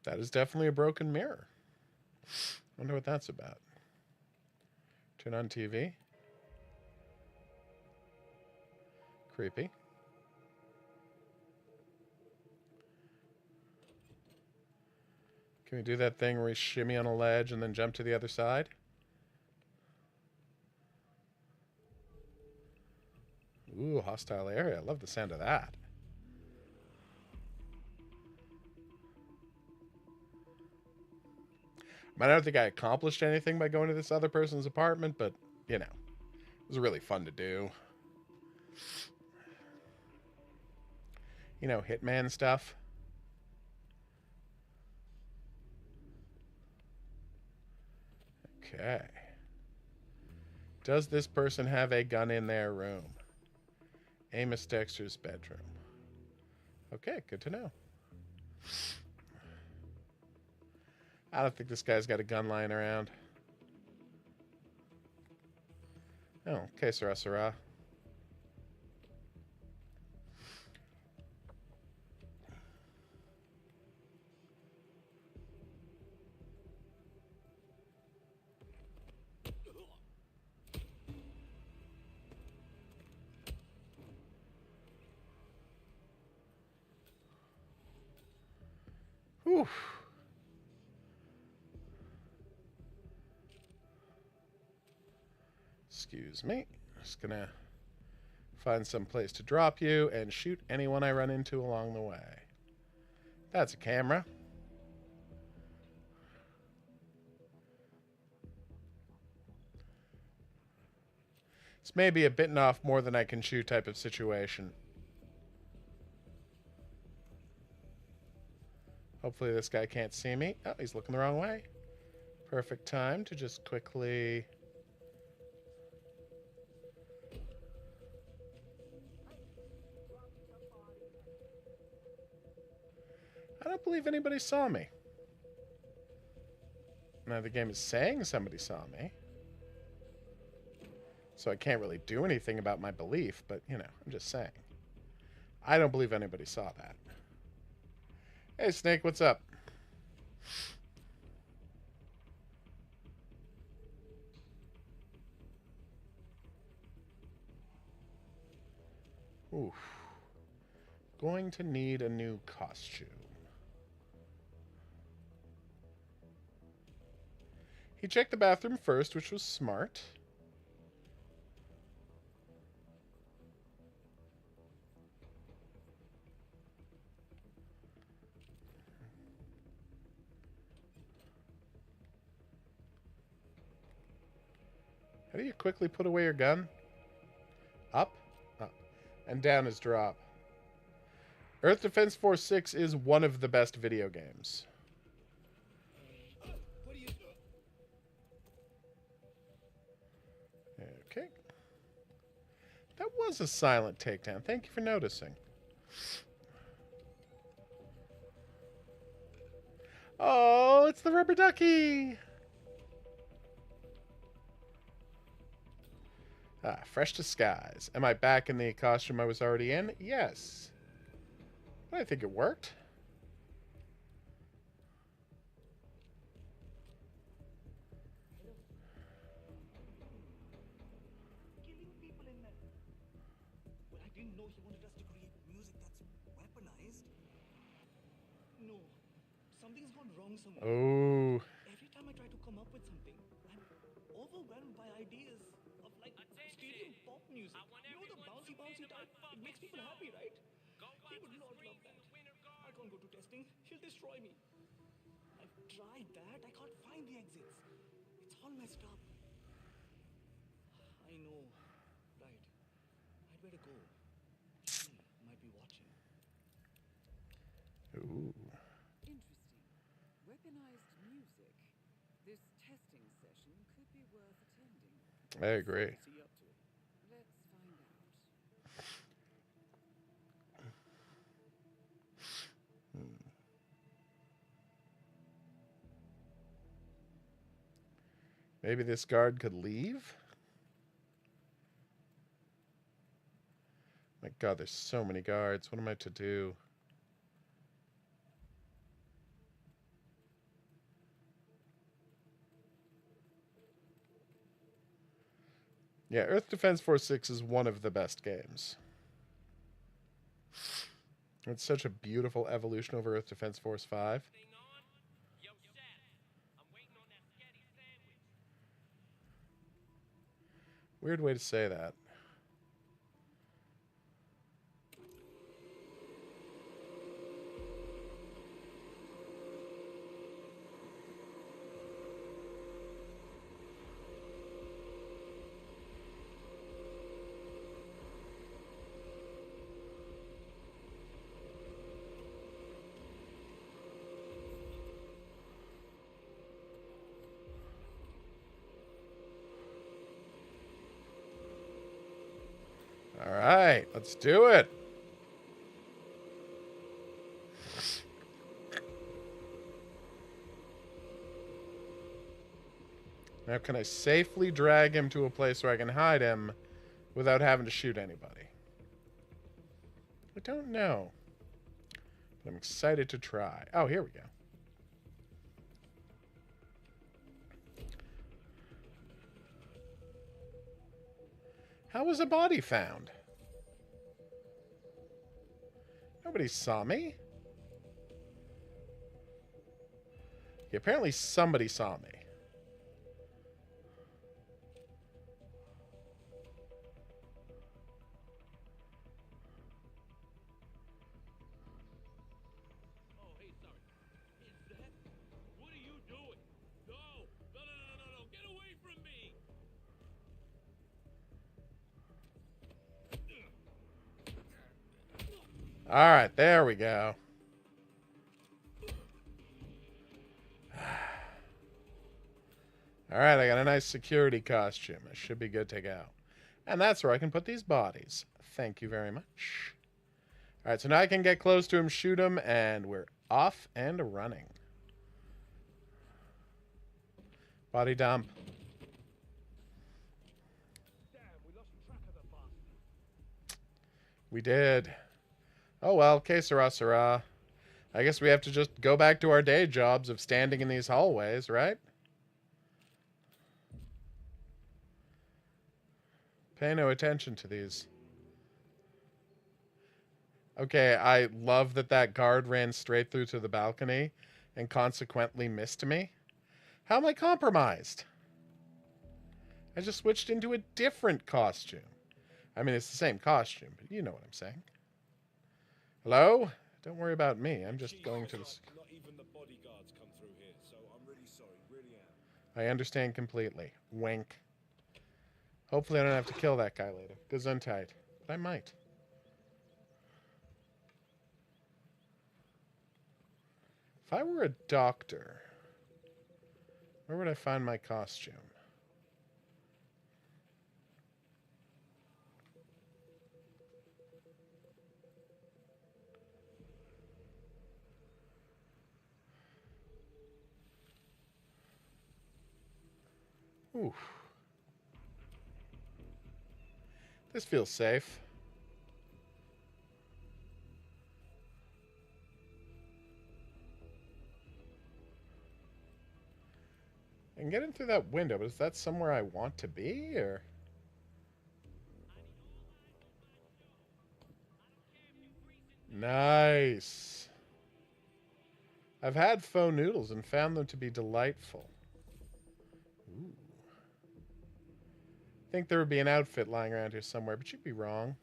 That is definitely a broken mirror. Wonder what that's about. Turn on TV. Creepy. Can we do that thing where we shimmy on a ledge and then jump to the other side? Ooh, hostile area. I love the sound of that. I don't think I accomplished anything by going to this other person's apartment, but, you know, it was really fun to do. You know, Hitman stuff. Okay. Does this person have a gun in their room? Amos Dexter's bedroom. Okay, good to know. I don't think this guy's got a gun lying around. Oh, okay, Sarah. Whew. Excuse me. Just gonna find some place to drop you and shoot anyone I run into along the way. That's a camera. It's maybe a bitten off more than I can chew type of situation. Hopefully this guy can't see me. Oh, he's looking the wrong way. Perfect time to just quickly... I don't believe anybody saw me. Now the game is saying somebody saw me. So I can't really do anything about my belief, but, you know, I'm just saying. I don't believe anybody saw that. Hey, Snake, what's up? Oof. Going to need a new costume. He checked the bathroom first, which was smart. How do you quickly put away your gun? Up? Up. And down is drop. Earth Defense Force 6 is one of the best video games. What are you... Okay. That was a silent takedown. Thank you for noticing. Oh, it's the rubber ducky! Ah, fresh disguise. Am I back in the costume I was already in? Yes. But I think it worked. Killing people in that. Well, I didn't know he wanted us to create music that's weaponized. No, something's gone wrong somewhere. Oh. Every time I try to come up with something, I'm overwhelmed by ideas of like stadium pop music. You know the bouncy type? It makes people happy, right? He would not love that. I can't go to testing. He'll destroy me. I've tried that. I can't find the exits. It's all messed up. I know. Right. I'd better go. He might be watching. Ooh. Interesting. Weaponized music. This testing session could be worth attending. I agree. What's he up to? Let's find out. Maybe this guard could leave? My god, there's so many guards. What am I to do? Yeah, Earth Defense Force 6 is one of the best games. It's such a beautiful evolution over Earth Defense Force 5. Thing on? Yo, chef. I'm waiting on that sketty sandwich. Weird way to say that. All right, let's do it. Now, can I safely drag him to a place where I can hide him without having to shoot anybody? I don't know. But I'm excited to try. Oh, here we go. How was a body found? Nobody saw me. Okay, apparently somebody saw me. Oh, hey, sorry. Is that? What are you doing? No! No! Get away from me! All right, there we go. All right, I got a nice security costume. I should be good to go. And that's where I can put these bodies. Thank you very much. All right, so now I can get close to him, shoot him, and we're off and running. Body dump. Damn, we lost track of the bastard. We did. Oh well, que sera, sera. I guess we have to just go back to our day jobs of standing in these hallways, right? Pay no attention to these. Okay, I love that that guard ran straight through to the balcony and consequently missed me. How am I compromised? I just switched into a different costume. I mean, it's the same costume, but you know what I'm saying. Hello? Don't worry about me. I'm just going to this. Not even the bodyguards come through here, so I'm really sorry, really am. I understand completely. Wink. Hopefully I don't have to kill that guy later. Gesundheit. But I might. If I were a doctor, where would I find my costume? Ooh. This feels safe. I can get in through that window, but is that somewhere I want to be, or? Nice. I've had faux noodles and found them to be delightful. Ooh. I think there would be an outfit lying around here somewhere, but you'd be wrong.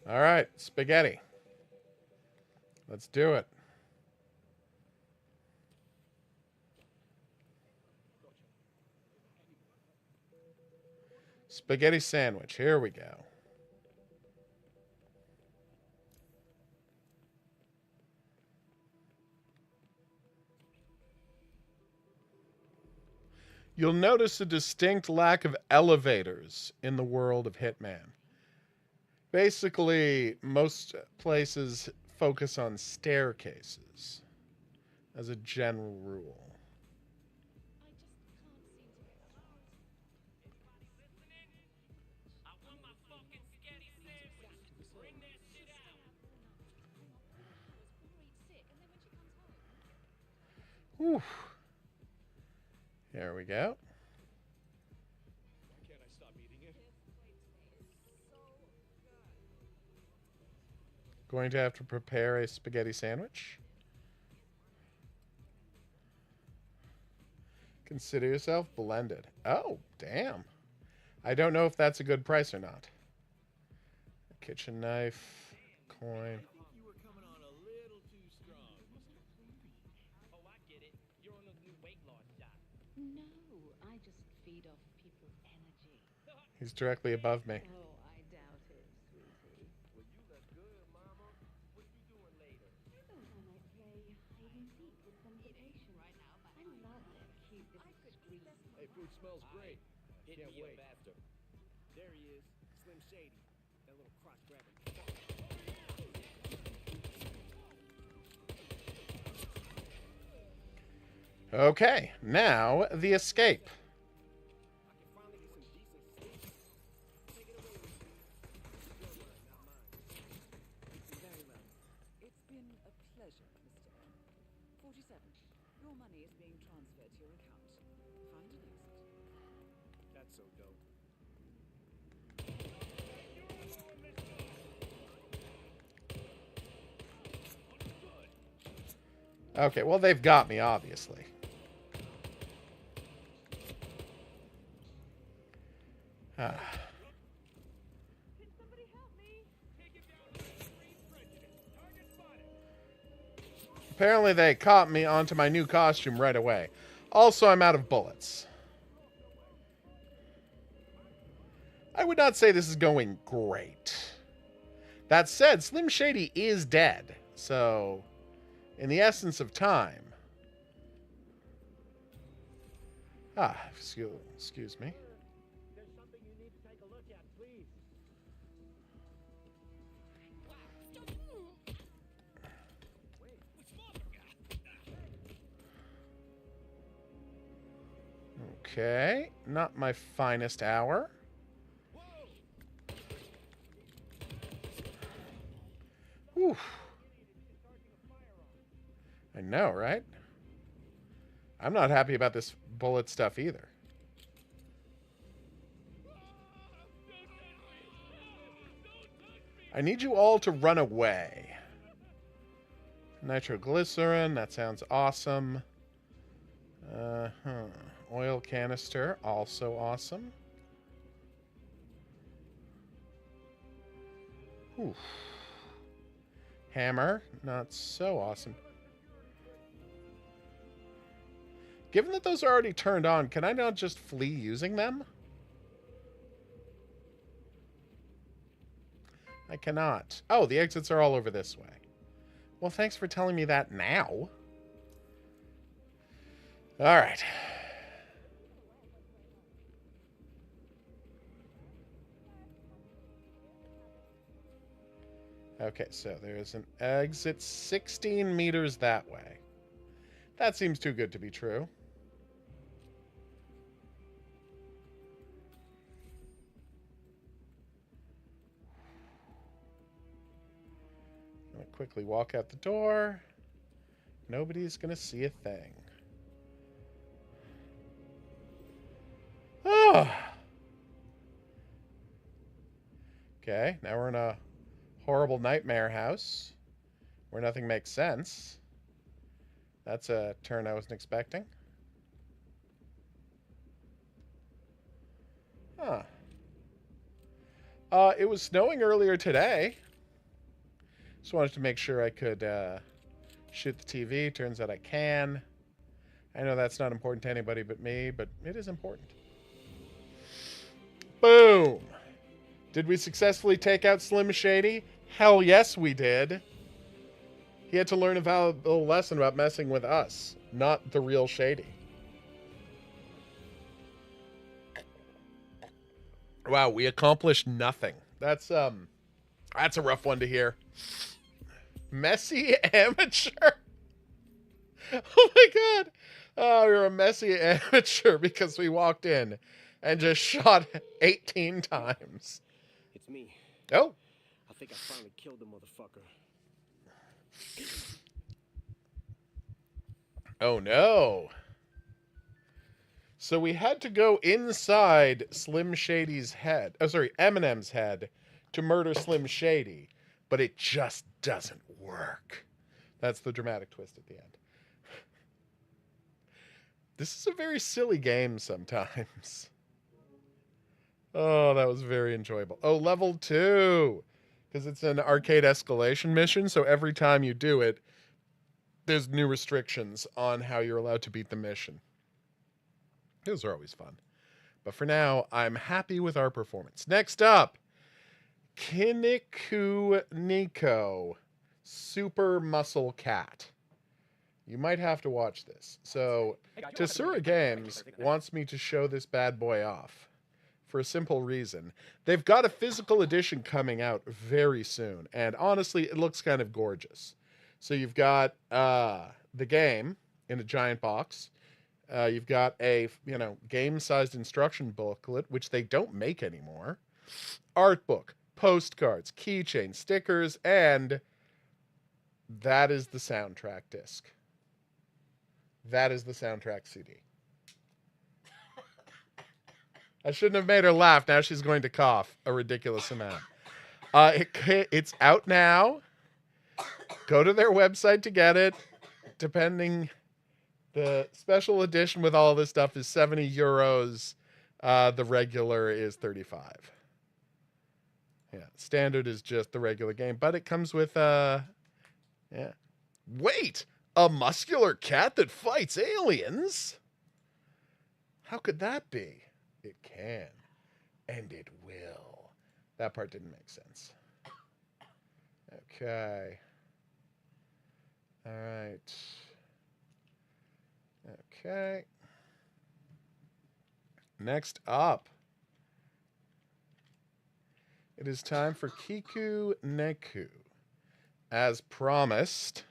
All right, spaghetti. Let's do it. Spaghetti sandwich. Here we go. You'll notice a distinct lack of elevators in the world of Hitman. Basically, most places focus on staircases as a general rule. I want my fucking spaghetti sandwich. Bring that shit out. Whew. There we go. Why can't I stop eating it? Going to have to prepare a spaghetti sandwich. Consider yourself blended. Oh, damn. I don't know if that's a good price or not. Kitchen knife, coin. You were coming on a little too strong. Oh, I get it. You're on a new weight loss shot. No, I just feed off people's energy. He's directly above me. Oh, I doubt it, sweetie. Well, you look good, Mama. What you doing later? I thought I might play hide and seek with some of the patients. Right now, I love their cute little screams. Hey, food smells great. Hit Can't me wait. up after. There he is, Slim Shady. That little crotch grabbing. Okay, now the escape. I can finally get some decent sleep. Take it away with you. Your line, not mine. Very well. It's been a pleasure, Mr. M. 47. Your money is being transferred to your account. Find an exit. That's so dope. Okay, well, they've got me, obviously. Ah. Apparently they caught me onto my new costume right away. Also, I'm out of bullets. I would not say this is going great. That said, Slim Shady is dead. So, in the essence of time... excuse me. There's something you need to take a look at, please. Okay, not my finest hour. Whew. I know, right? I'm not happy about this bullet stuff either. I need you all to run away. Nitroglycerin, that sounds awesome. Oil canister, also awesome. Oof. Hammer, not so awesome. Given that those are already turned on, can I not just flee using them? I cannot. Oh, the exits are all over this way. Well, thanks for telling me that now. All right. Okay, so there's an exit 16 meters that way. That seems too good to be true. I'm gonna quickly walk out the door. Nobody's gonna see a thing. Ah. Okay, now we're in a horrible nightmare house where nothing makes sense. That's a turn I wasn't expecting. Huh. It was snowing earlier today. Just wanted to make sure I could shoot the TV. Turns out I can. I know that's not important to anybody but me, but it is important. Boom! Did we successfully take out Slim Shady? Hell yes, we did. He had to learn a valuable lesson about messing with us, not the real Shady. Wow, we accomplished nothing. That's a rough one to hear. Messy amateur. Oh my god. Oh, you're a messy amateur because we walked in and just shot 18 times. It's me. Oh. I think I finally killed the motherfucker. Oh no. So we had to go inside Slim Shady's head. Oh, sorry, Eminem's head to murder Slim Shady. But it just doesn't work. That's the dramatic twist at the end. This is a very silly game sometimes. Oh, that was very enjoyable. Oh, level 2. Because it's an arcade escalation mission, so every time you do it, there's new restrictions on how you're allowed to beat the mission. Those are always fun. But for now, I'm happy with our performance. Next up, Kiniku Nico, Super Muscle Cat. You might have to watch this. So, Tesura Games wants me to show this bad boy off for a simple reason. They've got a physical edition coming out very soon, and honestly, it looks kind of gorgeous. So you've got the game in a giant box. You've got a game-sized instruction booklet, which they don't make anymore. Art book, postcards, keychain, stickers, and that is the soundtrack disc. That is the soundtrack CD. I shouldn't have made her laugh. Now she's going to cough a ridiculous amount. It's out now. Go to their website to get it. Depending, the special edition with all this stuff is €70. The regular is 35. Yeah, standard is just the regular game, but it comes with yeah. Wait, a muscular cat that fights aliens? How could that be? It can, and it will. That part didn't make sense. Okay. All right. Okay. Next up, it is time for Kiku Neku. As promised.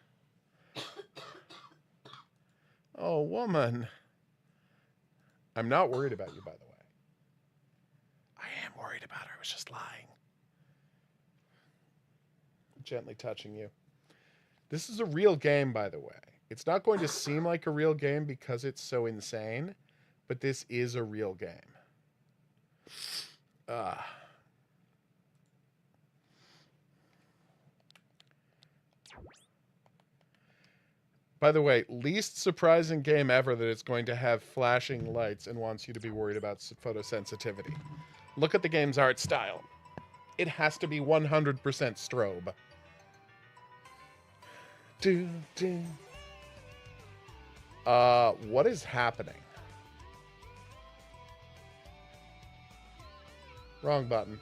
Oh, woman. I'm not worried about you, by the way. I am worried about her. I was just lying. Gently touching you. This is a real game, by the way. It's not going to seem like a real game because it's so insane, but this is a real game. By the way, least surprising game ever that it's going to have flashing lights and wants you to be worried about photosensitivity. Look at the game's art style. It has to be 100% strobe. What is happening? Wrong button.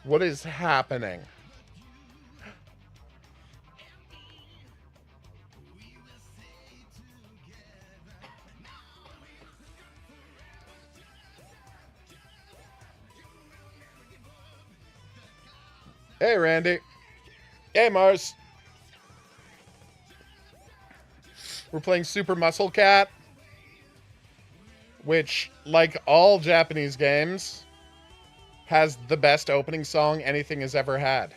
What is happening? Hey, Randy. Hey, Mars. We're playing Super Muscle Cat, which, like all Japanese games, has the best opening song anything has ever had.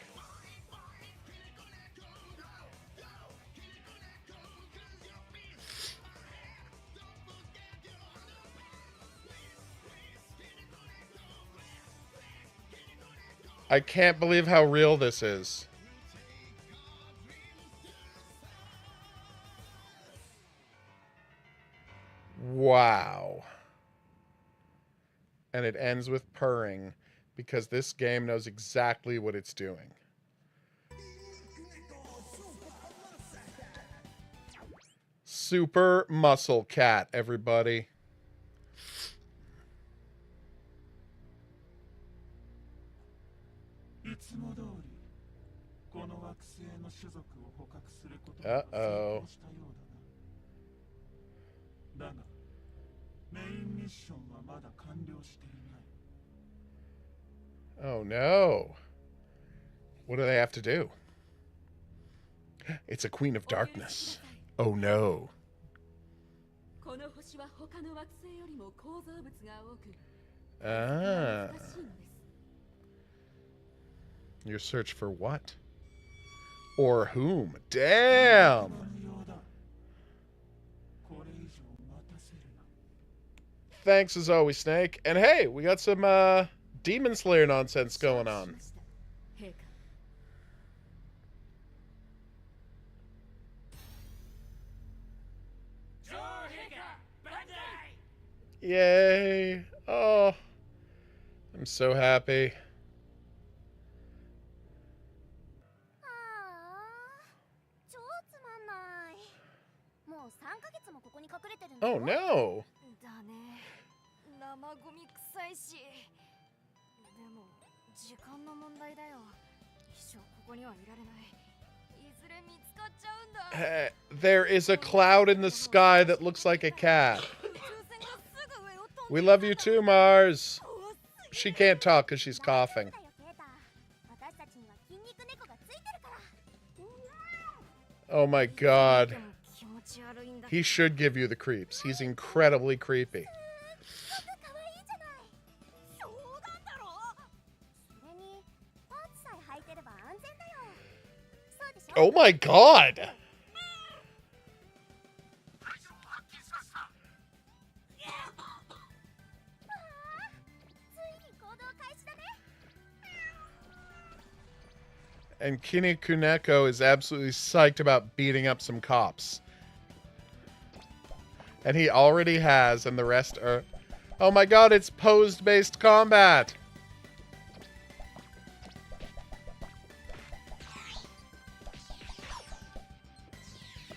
I can't believe how real this is. Wow. And it ends with purring because this game knows exactly what it's doing. Super Muscle Cat, everybody. Uh-oh. Oh no. What do they have to do? It's a Queen of Darkness. Oh no. Ah. Your search for what? Or whom? Damn! Thanks as always, Snake. And hey, we got some Demon Slayer nonsense going on. Yay! Oh, I'm so happy. Oh no! There is a cloud in the sky that looks like a cat. We love you too, Mars. She can't talk because she's coughing. Oh my god. He should give you the creeps. He's incredibly creepy. Oh my god! And Kine Kuneko is absolutely psyched about beating up some cops. And he already has, and the rest are... Oh my god, it's pose-based combat!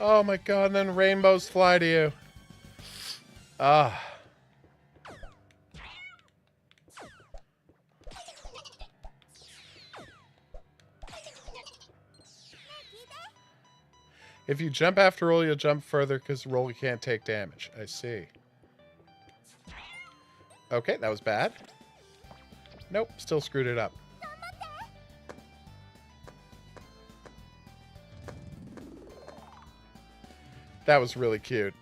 Oh my god, and then rainbows fly to you. Ah. If you jump after roll, you'll jump further because roll can't take damage. I see. Okay, that was bad. Nope, still screwed it up. That was really cute.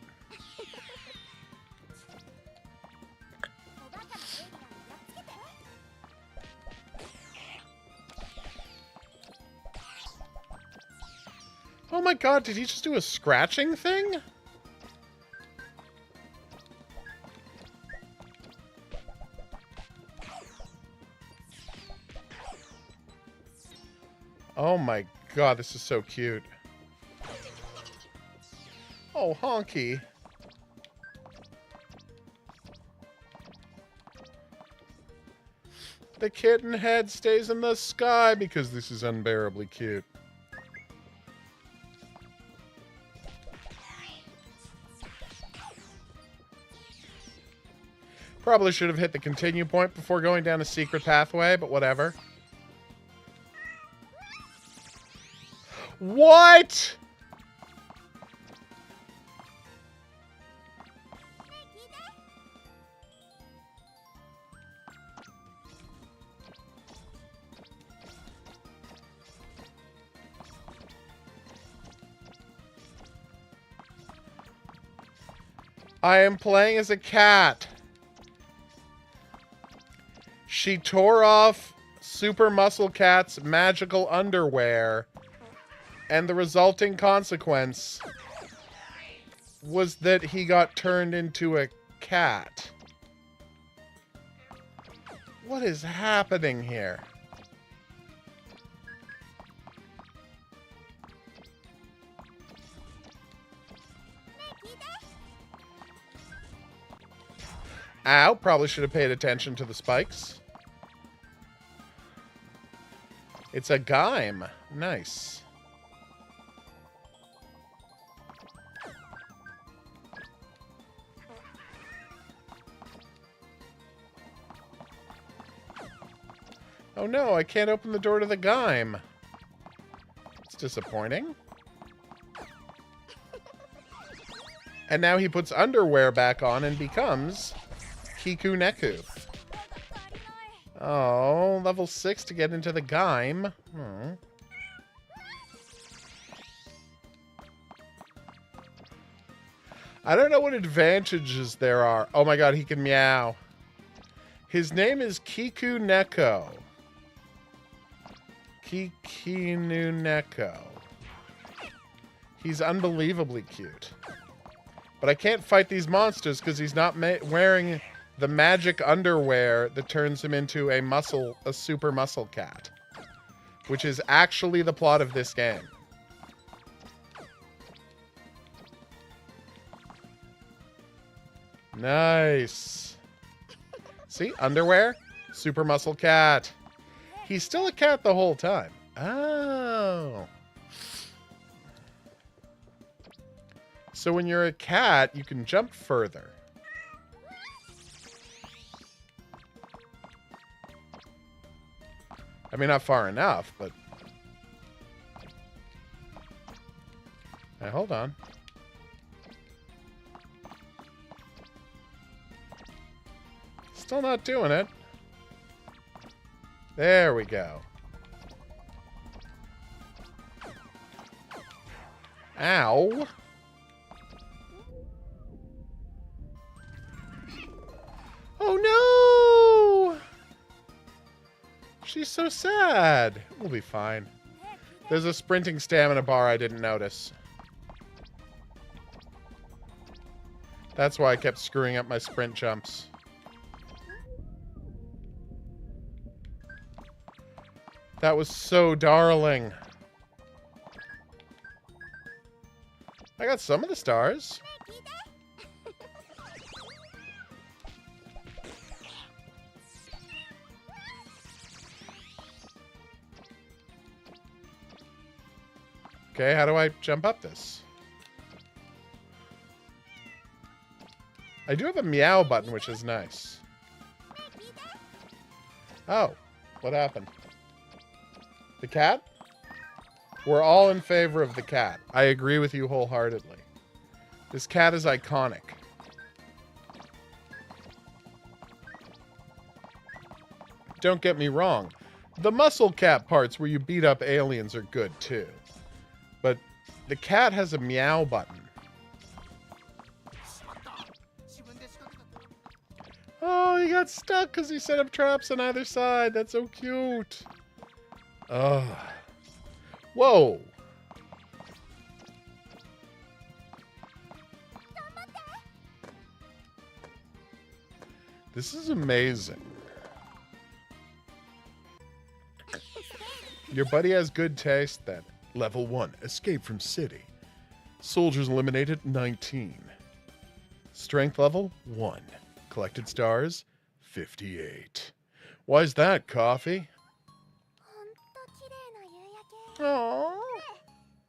Oh my god, did he just do a scratching thing? Oh my god, this is so cute. Oh, honky. The kitten head stays in the sky because this is unbearably cute. Probably should have hit the continue point before going down a secret pathway, but whatever. What? I am playing as a cat. She tore off Super Muscle Cat's magical underwear, and the resulting consequence was that he got turned into a cat. What is happening here? Ow, probably should have paid attention to the spikes. It's a Gaim. Nice. Oh no, I can't open the door to the Gaim. It's disappointing. And now he puts underwear back on and becomes Kiku Neku. Oh, level 6 to get into the Gaim. I don't know what advantages there are. Oh my god, he can meow. His name is Kiku Neko. Kikinu Neko. He's unbelievably cute. But I can't fight these monsters because he's not wearing the magic underwear that turns him into a super muscle cat. Which is actually the plot of this game. Nice. See? Underwear. Super muscle cat. He's still a cat the whole time. Oh. So when you're a cat, you can jump further. I mean, not far enough, but... Hey, hold on. Still not doing it. There we go. Ow. Oh no! She's so sad. We'll be fine. There's a sprinting stamina bar I didn't notice. That's why I kept screwing up my sprint jumps. That was so darling. I got some of the stars. Okay, how do I jump up this? I do have a meow button, which is nice. Oh, what happened? The cat? We're all in favor of the cat. I agree with you wholeheartedly. This cat is iconic. Don't get me wrong. The muscle cat parts where you beat up aliens are good too. But the cat has a meow button. Oh, he got stuck because he set up traps on either side. That's so cute. Ugh. Whoa. This is amazing. Your buddy has good taste then. Level 1, escape from city. Soldiers eliminated, 19. Strength level, 1. Collected stars, 58. Why is that, Coffee? ほんと綺麗な夕焼け。 Oh.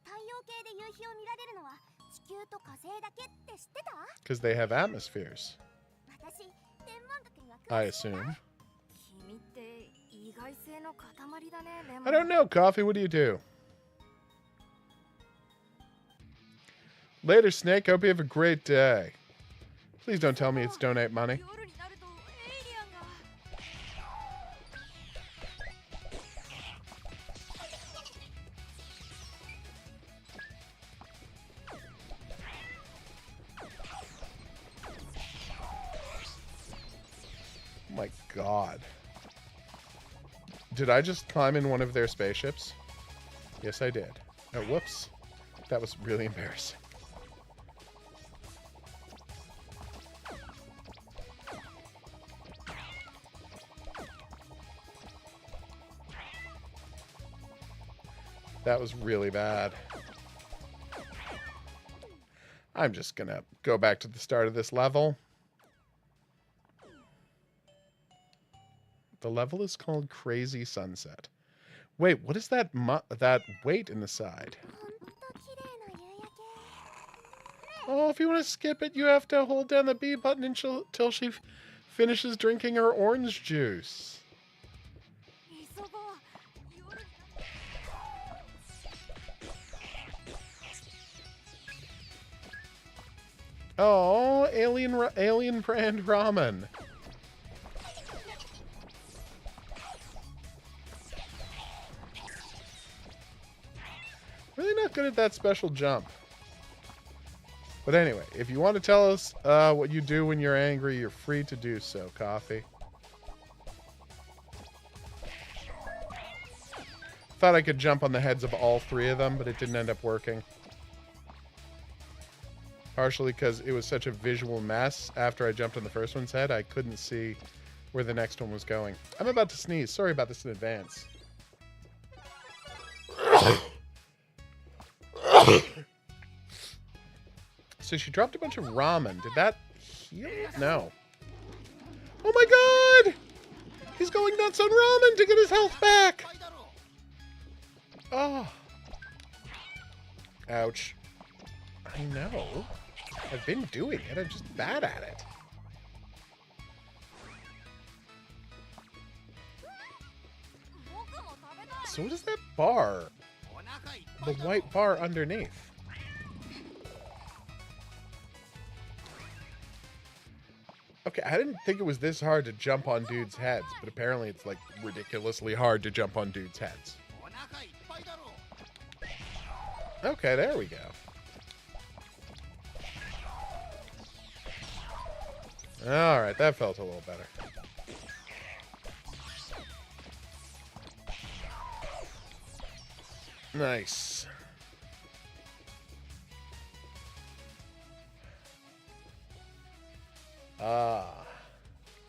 太陽系で夕日を見られるのは地球と火星だけって知ってた？ Because they have atmospheres, 私、天文学には I 詳しいんだ。 assume. 君って意外性の塊だね、レモン。 I don't know, Coffee. What do you do? Later, Snake. Hope you have a great day. Please don't tell me it's donate money. 夜になるとエイリアンが。 Oh my god. Did I just climb in one of their spaceships? Yes, I did. Oh, whoops. That was really embarrassing. That was really bad. I'm just gonna go back to the start of this level. The level is called Crazy Sunset. Wait, what is that that weight in the side? ほんと綺麗な夕焼け。 Oh, if you want to skip it, you have to hold down the B button until she finishes drinking her orange juice. 急ごう。夜になる。 Oh, alien brand ramen. Really not good at that special jump. But anyway, if you want to tell us what you do when you're angry, you're free to do so, Coffee. Thought I could jump on the heads of all three of them, but it didn't end up working. Partially because it was such a visual mess after I jumped on the first one's head, I couldn't see where the next one was going. I'm about to sneeze. Sorry about this in advance. So she dropped a bunch of ramen. Did that heal? No. Oh my god! He's going nuts on ramen to get his health back! Oh. Ouch. I know. I've been doing it. I'm just bad at it. So what is that bar? The white bar underneath. Okay, I didn't think it was this hard to jump on dudes' heads, but apparently it's like ridiculously hard to jump on dudes' heads. Okay, there we go. Alright, that felt a little better. Nice.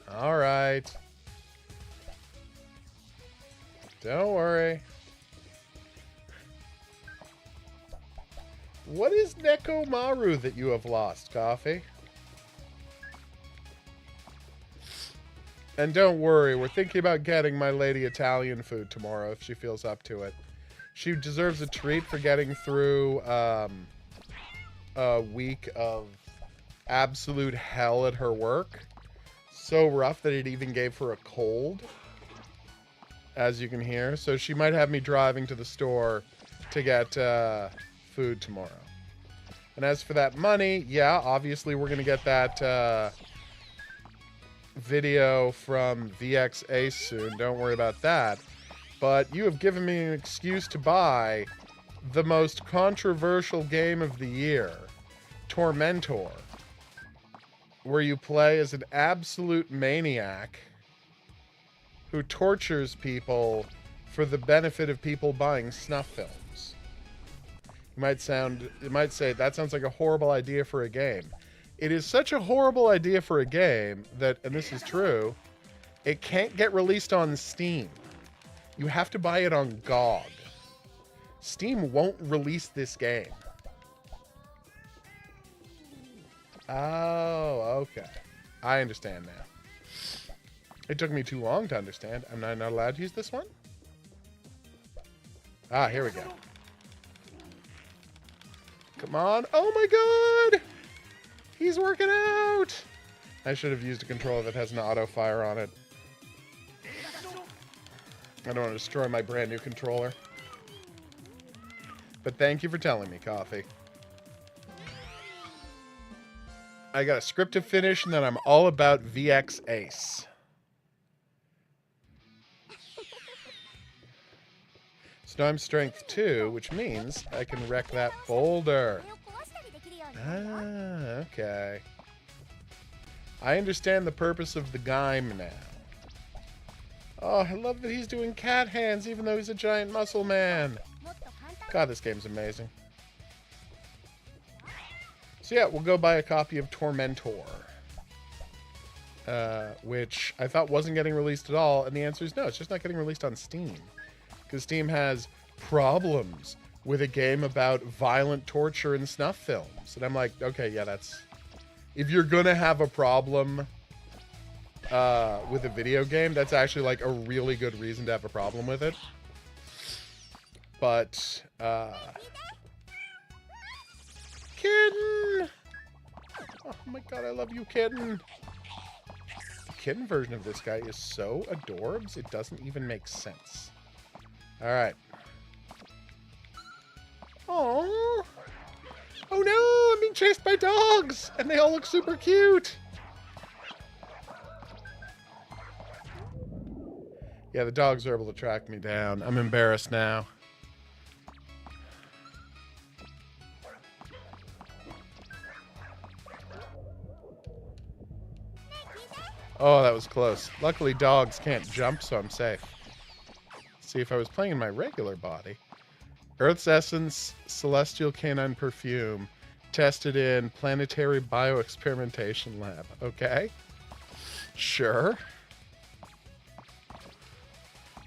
Alright. Don't worry. What is Nekomaru that you have lost, Coffee? And don't worry, we're thinking about getting my lady Italian food tomorrow if she feels up to it. She deserves a treat for getting through a week of absolute hell at her work. So rough that it even gave her a cold, as you can hear. So she might have me driving to the store to get food tomorrow. And as for that money, yeah, obviously we're going to get that video from VX Ace soon. Don't worry about that. But you have given me an excuse to buy the most controversial game of the year, Tormentor, where you play as an absolute maniac who tortures people for the benefit of people buying snuff films. You might say, that sounds like a horrible idea for a game. It is such a horrible idea for a game that, and this is true, it can't get released on Steam. You have to buy it on GOG. Steam won't release this game. Oh, okay. I understand now. It took me too long to understand. Am I not allowed to use this one? Ah, here we go. Come on. Oh my god! He's working out! I should have used a controller that has an auto fire on it. I don't want to destroy my brand new controller. But thank you for telling me, Coffee. I got a script to finish, and then I'm all about VX Ace. So now I'm strength 2, which means I can wreck that boulder. Ah, okay. I understand the purpose of the game now. Oh, I love that he's doing cat hands even though he's a giant muscle man. God, this game's amazing. So yeah, we'll go buy a copy of Tormentor. Which I thought wasn't getting released at all, and the answer is no, it's just not getting released on Steam. Because Steam has problems with a game about violent torture and snuff films. And I'm like, okay, yeah, that's... If you're gonna have a problem with a video game, that's actually like a really good reason to have a problem with it. But, Kitten! Oh my god, I love you, Kitten! The kitten version of this guy is so adorbs, it doesn't even make sense. Alright. Oh. Oh no, I'm being chased by dogs! And they all look super cute! Yeah, the dogs are able to track me down. I'm embarrassed now. Oh, that was close. Luckily, dogs can't jump, so I'm safe. See, if I was playing in my regular body... Earth's Essence, Celestial Canine Perfume, tested in Planetary Bioexperimentation Lab. Okay. Sure.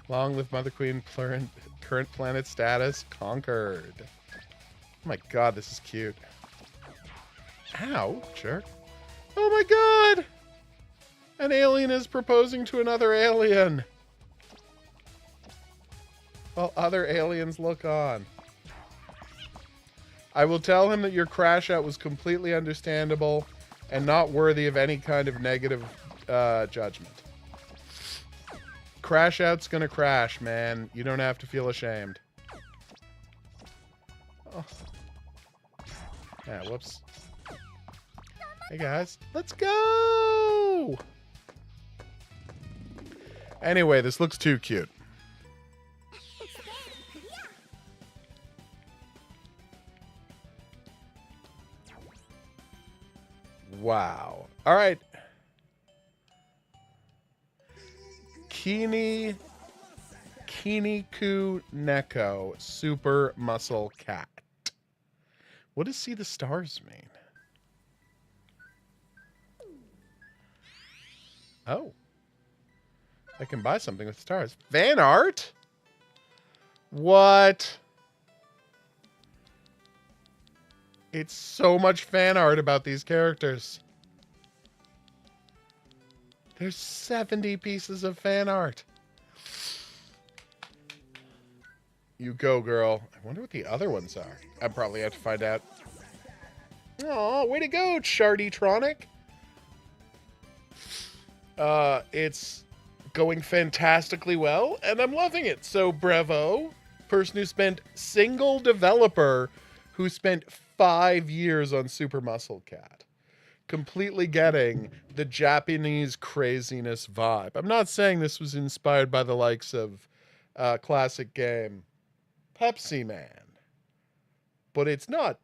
Long live Mother Queen, current planet status, conquered. Oh my god, this is cute. Ow, jerk. Oh my god! An alien is proposing to another alien. While other aliens look on. I will tell him that your crash out was completely understandable and not worthy of any kind of negative judgment. Crash out's gonna crash, man. You don't have to feel ashamed. Oh. Yeah, whoops. Hey guys, let's go! Anyway, this looks too cute. Wow. All right. Kiniku Neko, Super Muscle Cat. What does See the Stars mean? Oh. I can buy something with stars. Fan art? What? It's so much fan art about these characters. There's 70 pieces of fan art. You go, girl. I wonder what the other ones are. I probably have to find out. Aw, way to go, Shardytronic. It's going fantastically well, and I'm loving it. So, bravo. Person who spent single developer who spent 5 years on Super Muscle Cat. Completely getting the Japanese craziness vibe. I'm not saying this was inspired by the likes of classic game Pepsi Man, but it's not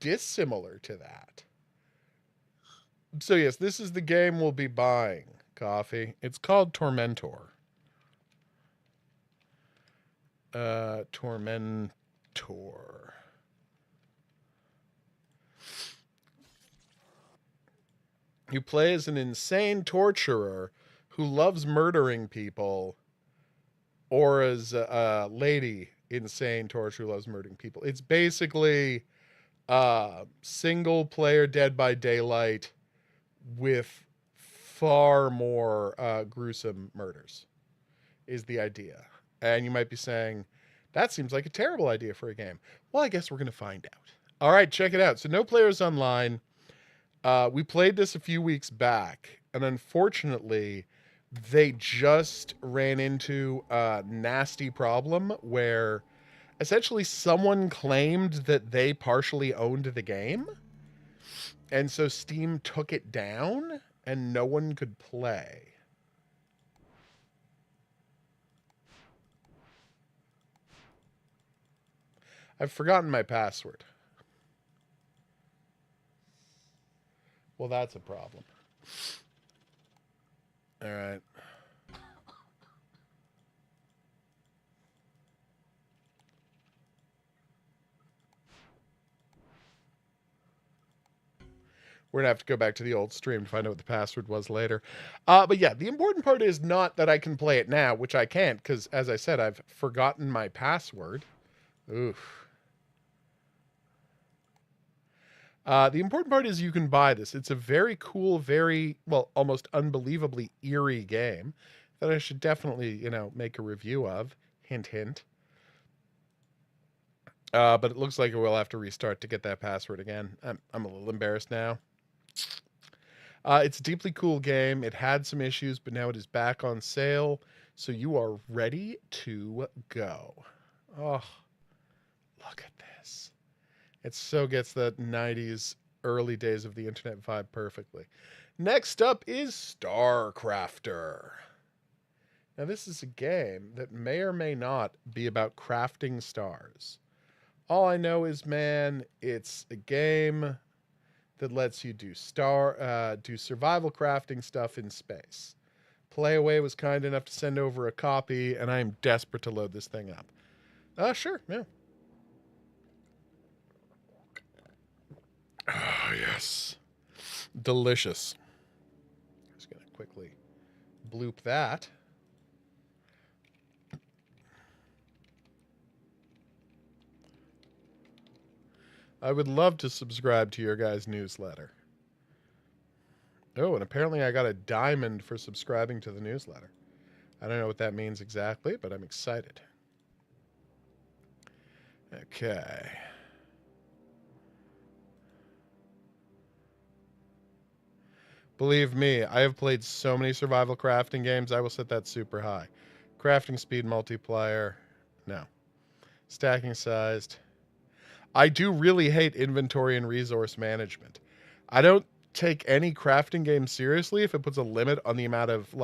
dissimilar to that. So yes, this is the game we'll be buying, Coffee. It's called Tormentor. Tormentor. You play as an insane torturer who loves murdering people, or as a lady insane torturer who loves murdering people. It's basically single player Dead by Daylight with far more gruesome murders, is the idea. And you might be saying, that seems like a terrible idea for a game. Well, I guess we're going to find out. All right, check it out. So No Players Online. We played this a few weeks back, and unfortunately, they just ran into a nasty problem where essentially someone claimed that they partially owned the game, and so Steam took it down, and no one could play. I've forgotten my password. Well, that's a problem. All right. We're going to have to go back to the old stream to find out what the password was later. But yeah, the important part is not that I can play it now, which I can't, because as I said, I've forgotten my password. Oof. The important part is you can buy this. It's a very cool, very, well, almost unbelievably eerie game that I should definitely, make a review of. Hint, hint. But it looks like I will have to restart to get that password again. I'm a little embarrassed now. It's a deeply cool game. It had some issues, but now it is back on sale. So you are ready to go. Oh, look at this. It so gets the 90s, early days of the internet vibe perfectly. Next up is StarCrafter. Now, this is a game that may or may not be about crafting stars. All I know is, man, it's a game that lets you do survival crafting stuff in space. Playaway was kind enough to send over a copy, and I am desperate to load this thing up. Sure, yeah. Oh, yes. Delicious. Just going to quickly bloop that. I would love to subscribe to your guys' newsletter. Oh, and apparently I got a diamond for subscribing to the newsletter. I don't know what that means exactly, but I'm excited. Okay. Believe me, I have played so many survival crafting games, I will set that super high. Crafting speed multiplier, no. Stacking sized. I do really hate inventory and resource management. I don't take any crafting game seriously if it puts a limit on the amount of,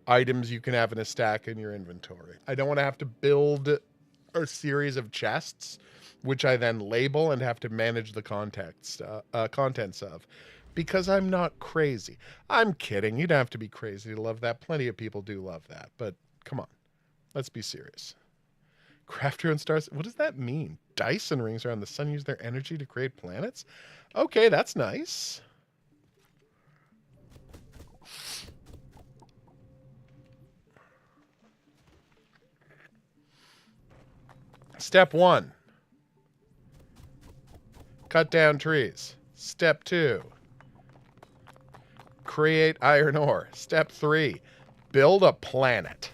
items you can have in a stack in your inventory. I don't want to have to build a series of chests, which I then label and have to manage the contents of. Because I'm not crazy. I'm kidding. You don't have to be crazy to love that. Plenty of people do love that. But come on. Let's be serious. Craft your own stars. What does that mean? Dyson rings around the sun use their energy to create planets? Okay, that's nice. Step 1. Cut down trees. Step 2. Create iron ore. Step 3. Build a planet.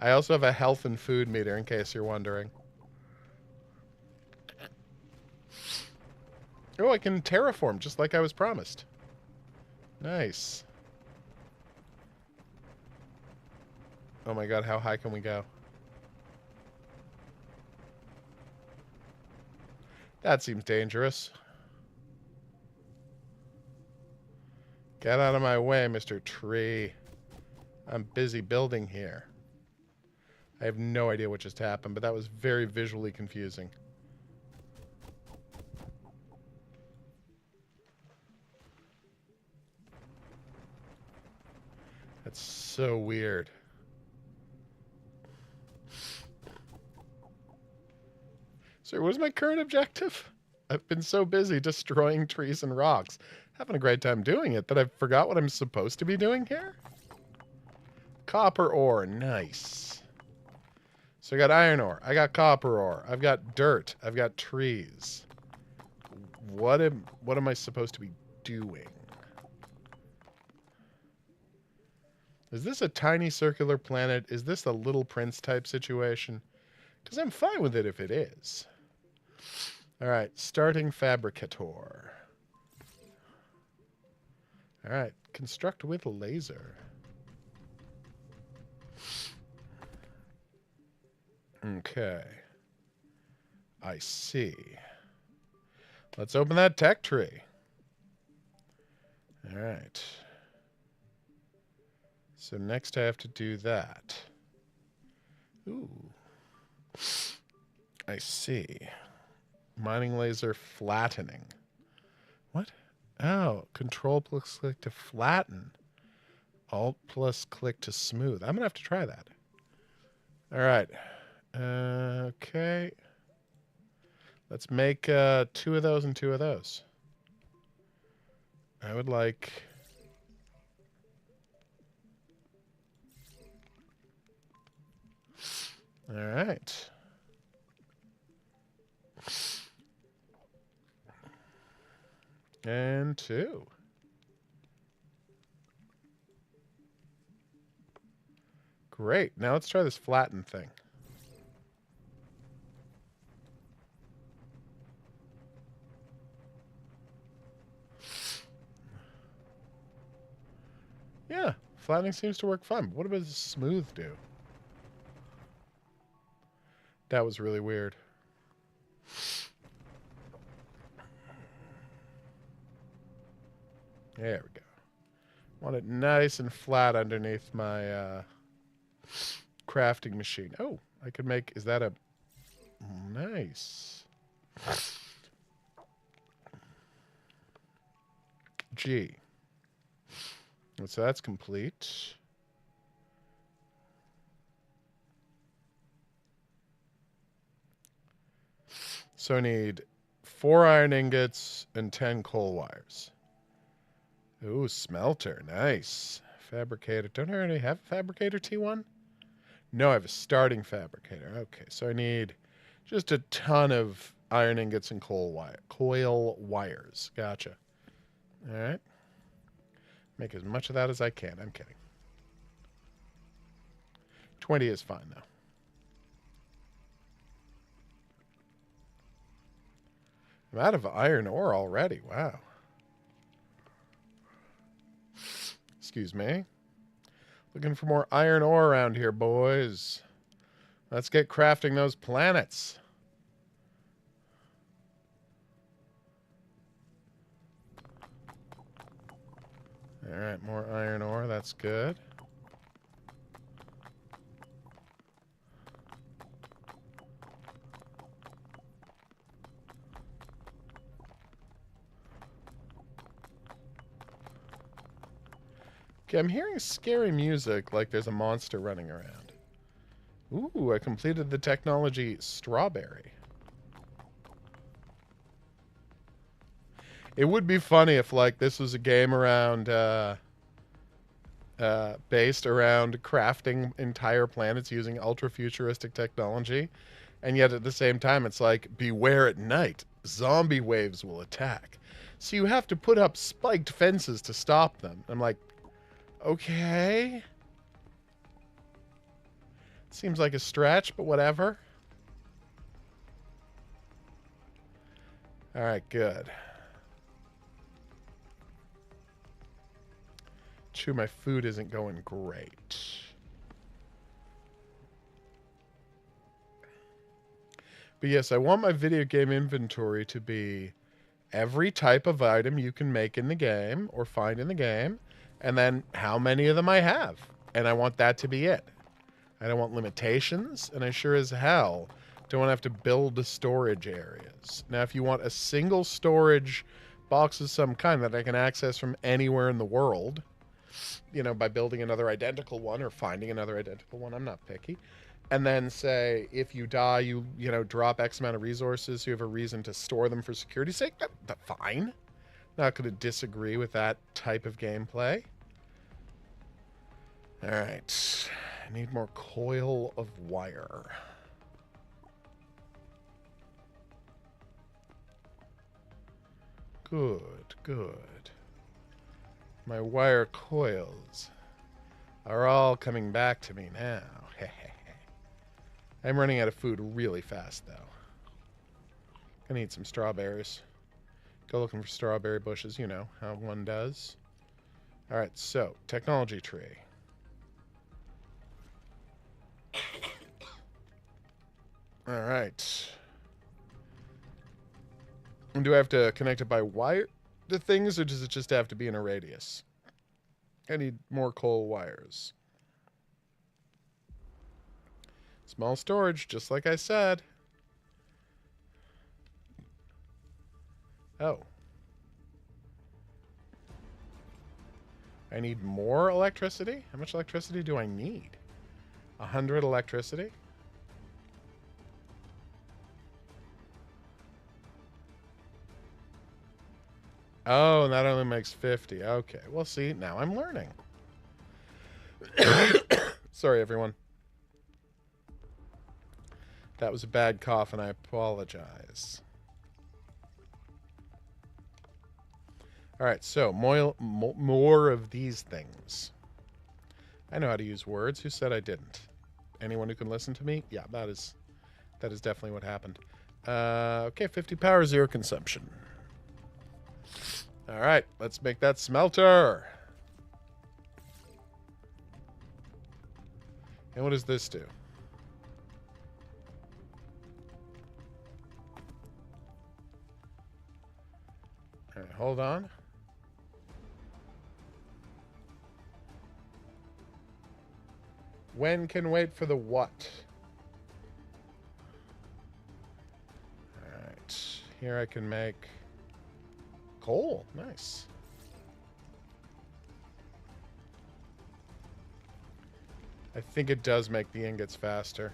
I also have a health and food meter, in case you're wondering. Oh, I can terraform, just like I was promised. Nice. Oh my god, how high can we go? That seems dangerous. Get out of my way, Mr. Tree. I'm busy building here. I have no idea what just happened, but that was very visually confusing. That's so weird. So what is my current objective? I've been so busy destroying trees and rocks. Having a great time doing it that I forgot what I'm supposed to be doing here? Copper ore, nice. So I got iron ore, I got copper ore, I've got dirt, I've got trees. What am I supposed to be doing? Is this a tiny circular planet? Is this a Little Prince type situation? Because I'm fine with it if it is. All right, starting fabricator. All right, construct with laser. Okay. I see. Let's open that tech tree. All right. So next I have to do that. Ooh. I see. Mining laser flattening. What? Oh, control plus click to flatten. Alt plus click to smooth. I'm going to have to try that. All right. Okay. Let's make 2 of those and 2 of those. I would like... All right. And 2. Great. Now let's try this flatten thing. Yeah, flattening seems to work fine. But what does smooth do? That was really weird. There we go. Want it nice and flat underneath my crafting machine. Oh, I could make... Is that a... Nice. G. So that's complete. So I need 4 iron ingots and 10 coal wires. Ooh, smelter. Nice. Fabricator. Don't I already have a fabricator T1? No, I have a starting fabricator. Okay, so I need just a ton of iron ingots and coil wires. Gotcha. All right. Make as much of that as I can. I'm kidding. 20 is fine, though. I'm out of iron ore already. Wow. Excuse me. Looking for more iron ore around here, boys. Let's get crafting those planets. All right, more iron ore. That's good. Okay, I'm hearing scary music like there's a monster running around. Ooh, I completed the technology strawberry. It would be funny if, like, this was a game around, based around crafting entire planets using ultra-futuristic technology, and yet at the same time it's like, beware at night, zombie waves will attack. So you have to put up spiked fences to stop them. I'm like, okay. Seems like a stretch, but whatever. All right, good. Chew, my food isn't going great. But yes, I want my video game inventory to be every type of item you can make in the game or find in the game, and then how many of them I have. And I want that to be it. I don't want limitations, and I sure as hell don't want to have to build the storage areas. Now, if you want a single storage box of some kind that I can access from anywhere in the world, you know, by building another identical one or finding another identical one, I'm not picky. And then say, if you die, you know, drop X amount of resources, so you have a reason to store them for security's sake. That's fine. Not going to disagree with that type of gameplay. All right. I need more coil of wire. Good, good. My wire coils. are all coming back to me now. I'm running out of food really fast, though. Gonna eat some strawberries. Go looking for strawberry bushes, you know how one does. Alright, so, technology tree. Alright. And do I have to connect it by wire to things, or does it just have to be in a radius? I need more coal wires. Small storage, just like I said. Oh. I need more electricity? How much electricity do I need? 100 electricity? Oh, and that only makes 50. Okay, well, see, now I'm learning. Sorry, everyone. That was a bad cough, and I apologize. Alright, so, more of these things. I know how to use words. Who said I didn't? Anyone who can listen to me? Yeah, that is definitely what happened. Okay, 50 power, 0 consumption. Alright, let's make that smelter. And what does this do? Alright, hold on. When can wait for the what? Alright, here I can make coal. Nice. I think it does make the ingots faster.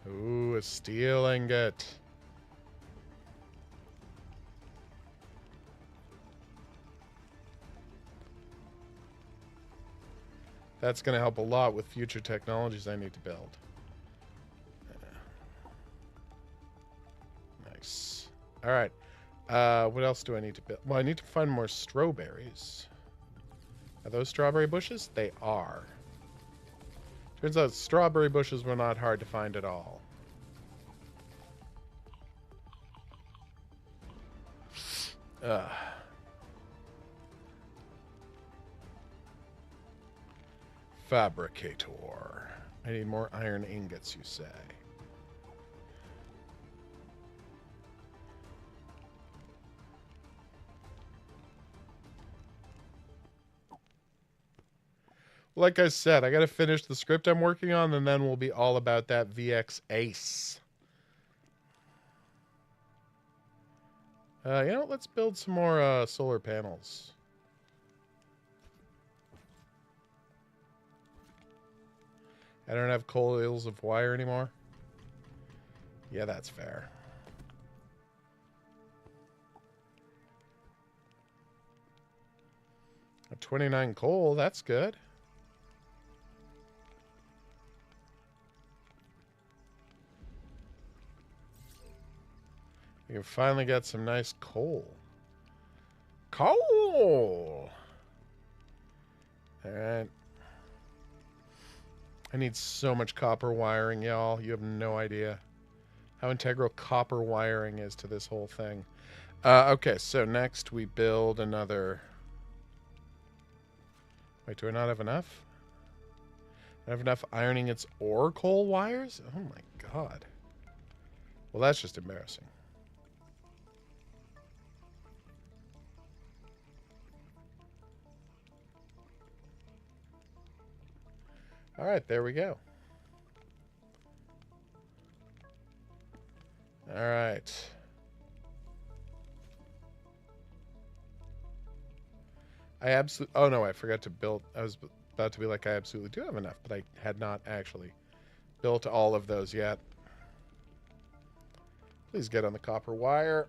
Ooh, a steel ingot. That's going to help a lot with future technologies I need to build. Nice. All right. What else do I need to build? Well, I need to find more strawberries. Are those strawberry bushes? They are. Turns out strawberry bushes were not hard to find at all. Fabricator. I need more iron ingots, you say. Like I said, I gotta finish the script I'm working on, and then we'll be all about that VX Ace. You know, let's build some more solar panels. I don't have coils of wire anymore. Yeah, that's fair. A 29 coal, that's good. We can finally get some nice coal. Coal! Alright. I need so much copper wiring, y'all. You have no idea how integral copper wiring is to this whole thing. Okay, so next we build another... Wait, do I not have enough? I have enough iron ingots or coal wires? Oh my god. Well, that's just embarrassing. All right, there we go. All right. Oh no, I forgot to build. I was about to be like, I absolutely do have enough, but I had not actually built all of those yet. Please get on the copper wire.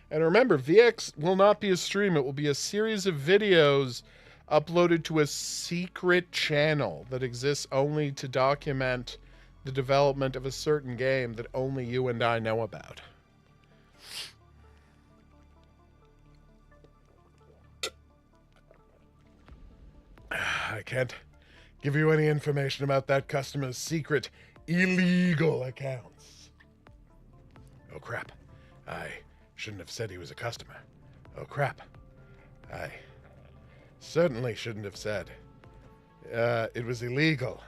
And remember, VX will not be a stream. It will be a series of videos uploaded to a secret channel that exists only to document the development of a certain game that only you and I know about. I can't give you any information about that customer's secret illegal accounts. Oh, crap. I shouldn't have said he was a customer. Oh, crap. I certainly shouldn't have said. It was illegal.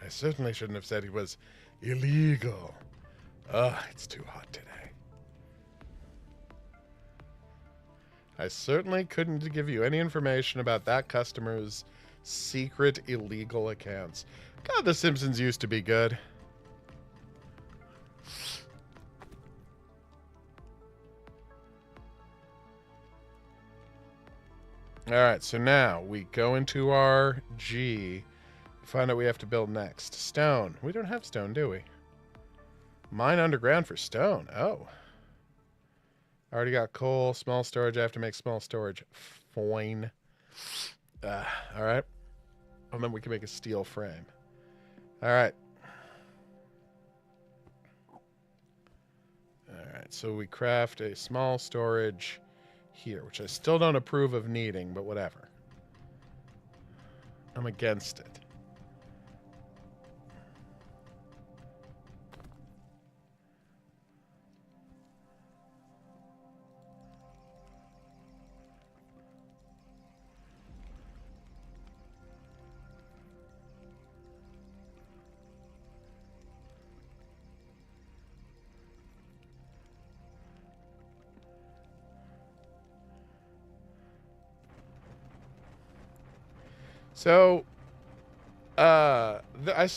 I certainly shouldn't have said he was illegal. Ugh, it's too hot today. I certainly couldn't give you any information about that customer's secret illegal accounts. God, The Simpsons used to be good. Alright, so now we go into our G, find out what we have to build next. Stone. We don't have stone, do we? Mine underground for stone. Oh. I already got coal, small storage. I have to make small storage. Fine. Alright. And then we can make a steel frame. Alright. Alright, so we craft a small storage here, which I still don't approve of needing, but whatever. I'm against it. So, I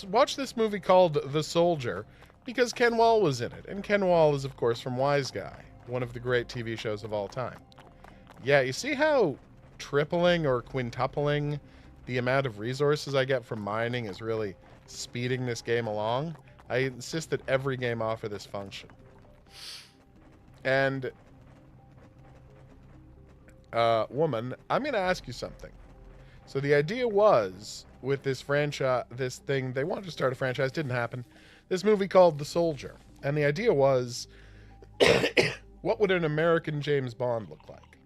watched this movie called The Soldier because Ken Wall was in it. And Ken Wall is, of course, from Wise Guy, one of the great TV shows of all time. Yeah, you see how tripling or quintupling the amount of resources I get from mining is really speeding this game along? I insist that every game offer this function. And, woman, I'm going to ask you something. So the idea was, with this franchise, this thing, they wanted to start a franchise, didn't happen. This movie called The Soldier. And the idea was, what would an American James Bond look like?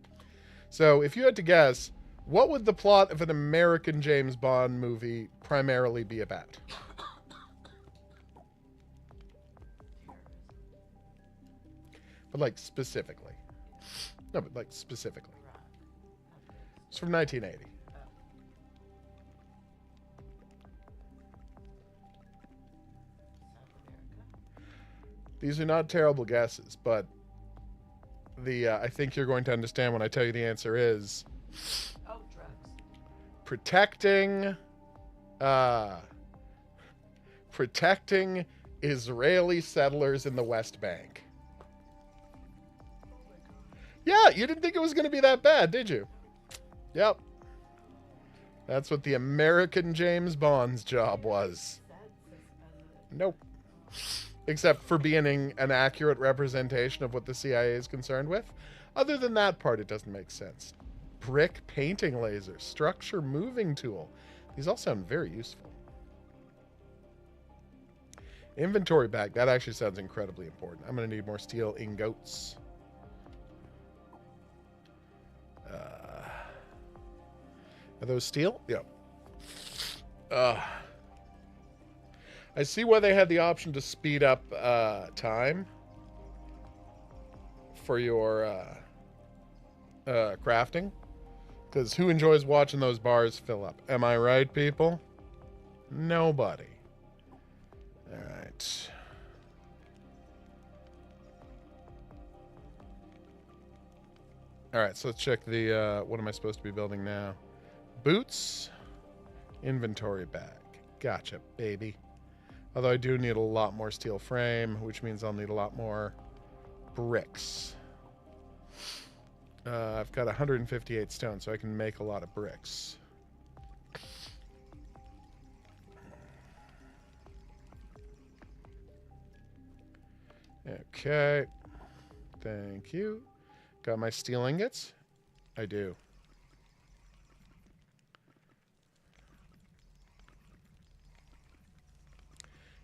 So if you had to guess, what would the plot of an American James Bond movie primarily be about? But like specifically. No, but like specifically. It's from 1980. These are not terrible guesses, but I think you're going to understand when I tell you the answer is... Oh, drugs. Protecting Israeli settlers in the West Bank. Yeah, you didn't think it was going to be that bad, did you? Yep. That's what the American James Bond's job was. Nope. Except for being an accurate representation of what the CIA is concerned with. Other than that part, it doesn't make sense. Brick painting laser, structure moving tool. These all sound very useful. Inventory bag. That actually sounds incredibly important. I'm going to need more steel ingots. Are those steel? Yep. I see why they had the option to speed up time for your crafting. Because who enjoys watching those bars fill up? Am I right, people? Nobody. Alright. Alright, so let's check the, what am I supposed to be building now? Boots. Inventory bag. Gotcha, baby. Although I do need a lot more steel frame, which means I'll need a lot more bricks. I've got 158 stone, so I can make a lot of bricks. Okay. Thank you. Got my steel ingots? I do.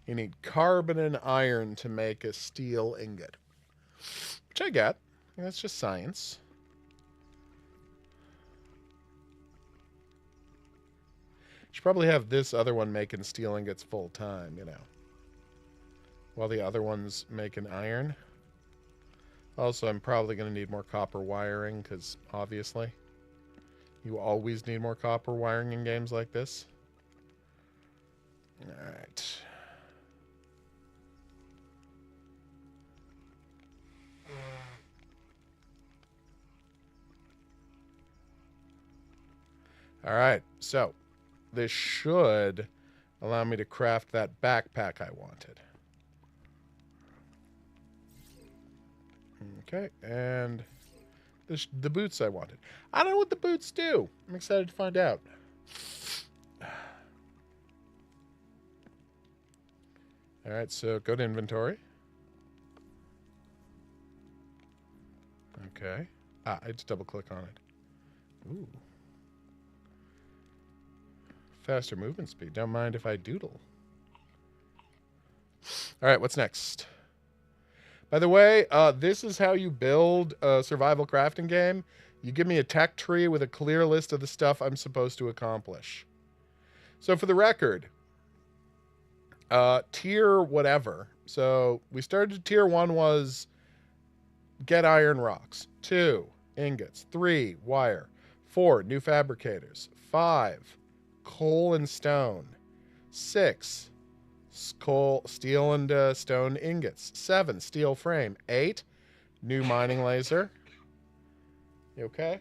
You need carbon and iron to make a steel ingot. Which I get. That's just science. Should probably have this other one making steel ingots full time, you know. While the other one's making iron. Also, I'm probably going to need more copper wiring, because obviously you always need more copper wiring in games like this. Alright. Alright, so this should allow me to craft that backpack I wanted. Okay, and the boots I wanted. I don't know what the boots do. I'm excited to find out. Alright, so go to inventory. Okay. I just double click on it. Ooh. Faster movement speed. Don't mind if I doodle. Alright, what's next? By the way, this is how you build a survival crafting game. You give me a tech tree with a clear list of the stuff I'm supposed to accomplish. So for the record, tier whatever. So we started tier 1 was get iron rocks. 2, ingots. 3, wire. 4, new fabricators. 5, coal and stone. 6, coal, steel and stone ingots. 7, steel frame. 8, new mining laser. You okay?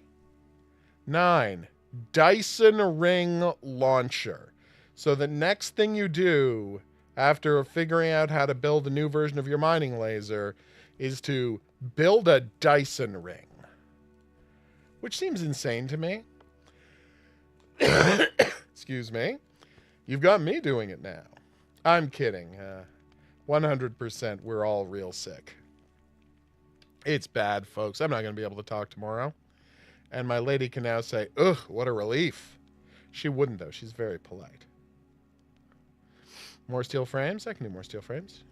9, Dyson ring launcher. So the next thing you do after figuring out how to build a new version of your mining laser is to build a Dyson ring. Which seems insane to me. Excuse me. You've got me doing it now. I'm kidding. 100% we're all real sick. It's bad, folks. I'm not going to be able to talk tomorrow. And my lady can now say, ugh, what a relief. She wouldn't, though. She's very polite. More steel frames? I can do more steel frames.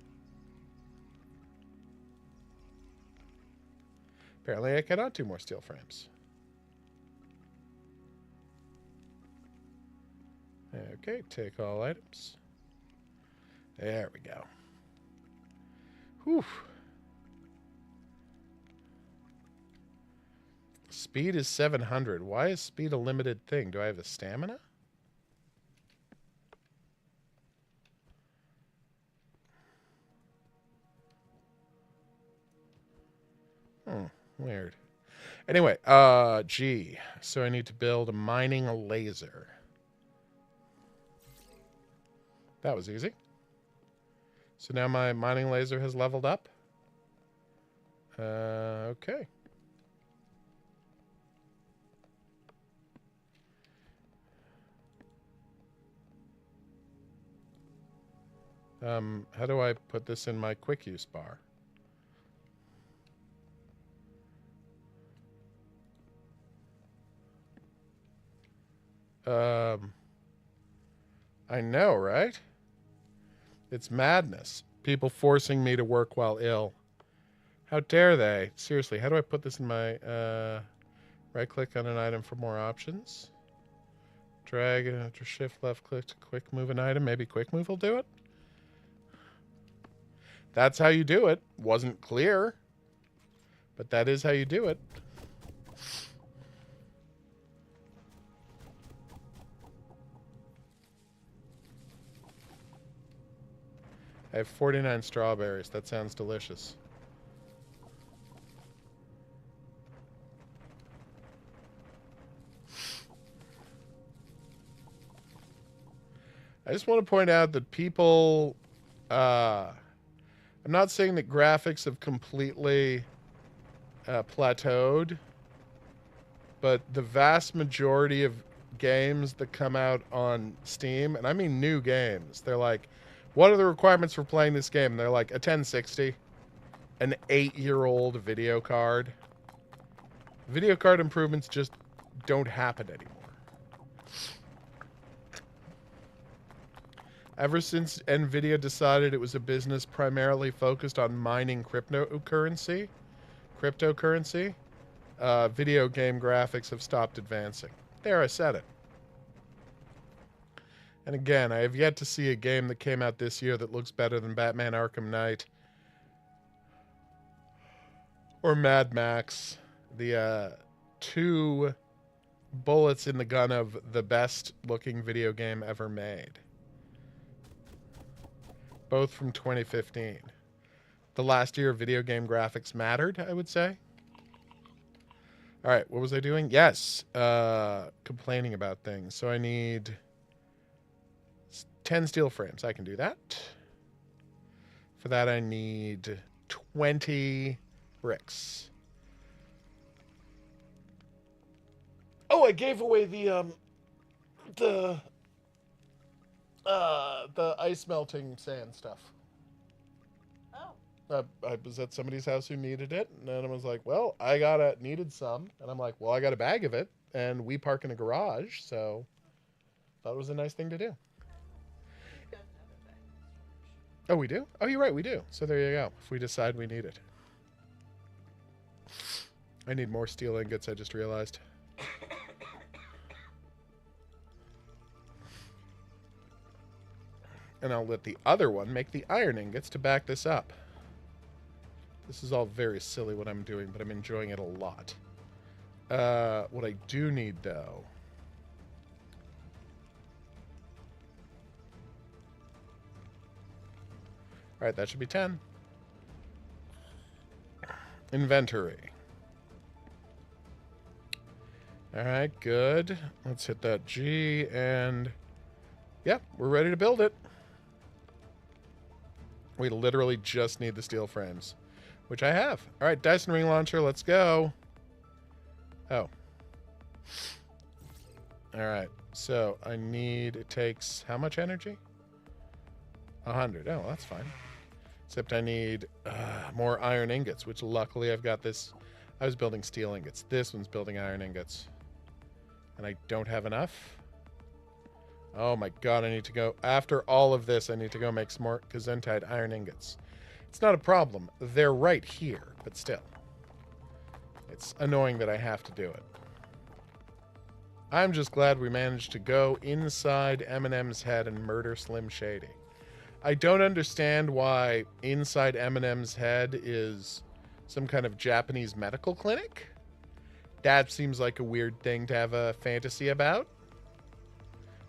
Apparently I cannot do more steel frames. Okay, take all items. There we go. Whew. Speed is 700. Why is speed a limited thing? Do I have the stamina? Weird. Anyway, G. So I need to build a mining laser. That was easy. So now my mining laser has leveled up. Okay. How do I put this in my quick use bar? I know, right? It's madness. People forcing me to work while ill. How dare they? Seriously, how do I put this in my... right-click on an item for more options. Drag and after shift left click to quick move an item. Maybe quick move will do it? That's how you do it. Wasn't clear. But that is how you do it. I have 49 strawberries. That sounds delicious. I just want to point out that people... I'm not saying that graphics have completely plateaued, but the vast majority of games that come out on Steam, and I mean new games, they're like, what are the requirements for playing this game? And they're like, a 1060, an 8-year-old video card. Video card improvements just don't happen anymore. Ever since NVIDIA decided it was a business primarily focused on mining cryptocurrency, cryptocurrency, video game graphics have stopped advancing. There, I said it. And again, I have yet to see a game that came out this year that looks better than Batman Arkham Knight or Mad Max. The two bullets in the gun of the best looking video game ever made. Both from 2015. The last year video game graphics mattered, I would say. All right, what was I doing? Yes, complaining about things. So I need 10 steel frames. I can do that. For that, I need 20 bricks. Oh, I gave away the ice melting sand stuff. Oh. I was at somebody's house who needed it, and then I was like, well, needed some. And I'm like, well, I got a bag of it, and we park in a garage, so thought it was a nice thing to do. You guys have it back in storage. Oh, we do? Oh, you're right, we do. So there you go, if we decide we need it. I need more steel ingots, I just realized. And I'll let the other one make the iron ingots to back this up. This is all very silly what I'm doing, but I'm enjoying it a lot. What I do need, though... Alright, that should be 10. Inventory. Alright, good. Let's hit that G, and... Yep, we're ready to build it. We literally just need the steel frames, which I have. All right, Dyson ring launcher, let's go. Oh. All right, so I need, it takes how much energy? 100. Oh, well, that's fine. Except I need more iron ingots, which luckily I've got this. I was building steel ingots. This one's building iron ingots. And I don't have enough. Oh my god, I need to go... After all of this, I need to go make some more Gesundheit iron ingots. It's not a problem. They're right here, but still. It's annoying that I have to do it. I'm just glad we managed to go inside Eminem's head and murder Slim Shady. I don't understand why inside Eminem's head is some kind of Japanese medical clinic. That seems like a weird thing to have a fantasy about.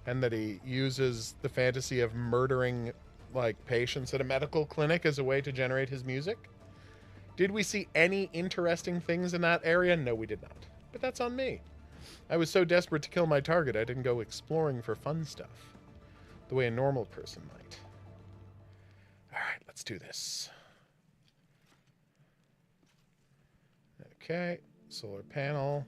And that he uses the fantasy of murdering, like, patients at a medical clinic as a way to generate his music. Did we see any interesting things in that area? No, we did not. But that's on me. I was so desperate to kill my target, I didn't go exploring for fun stuff. The way a normal person might. Alright, let's do this. Okay, solar panel.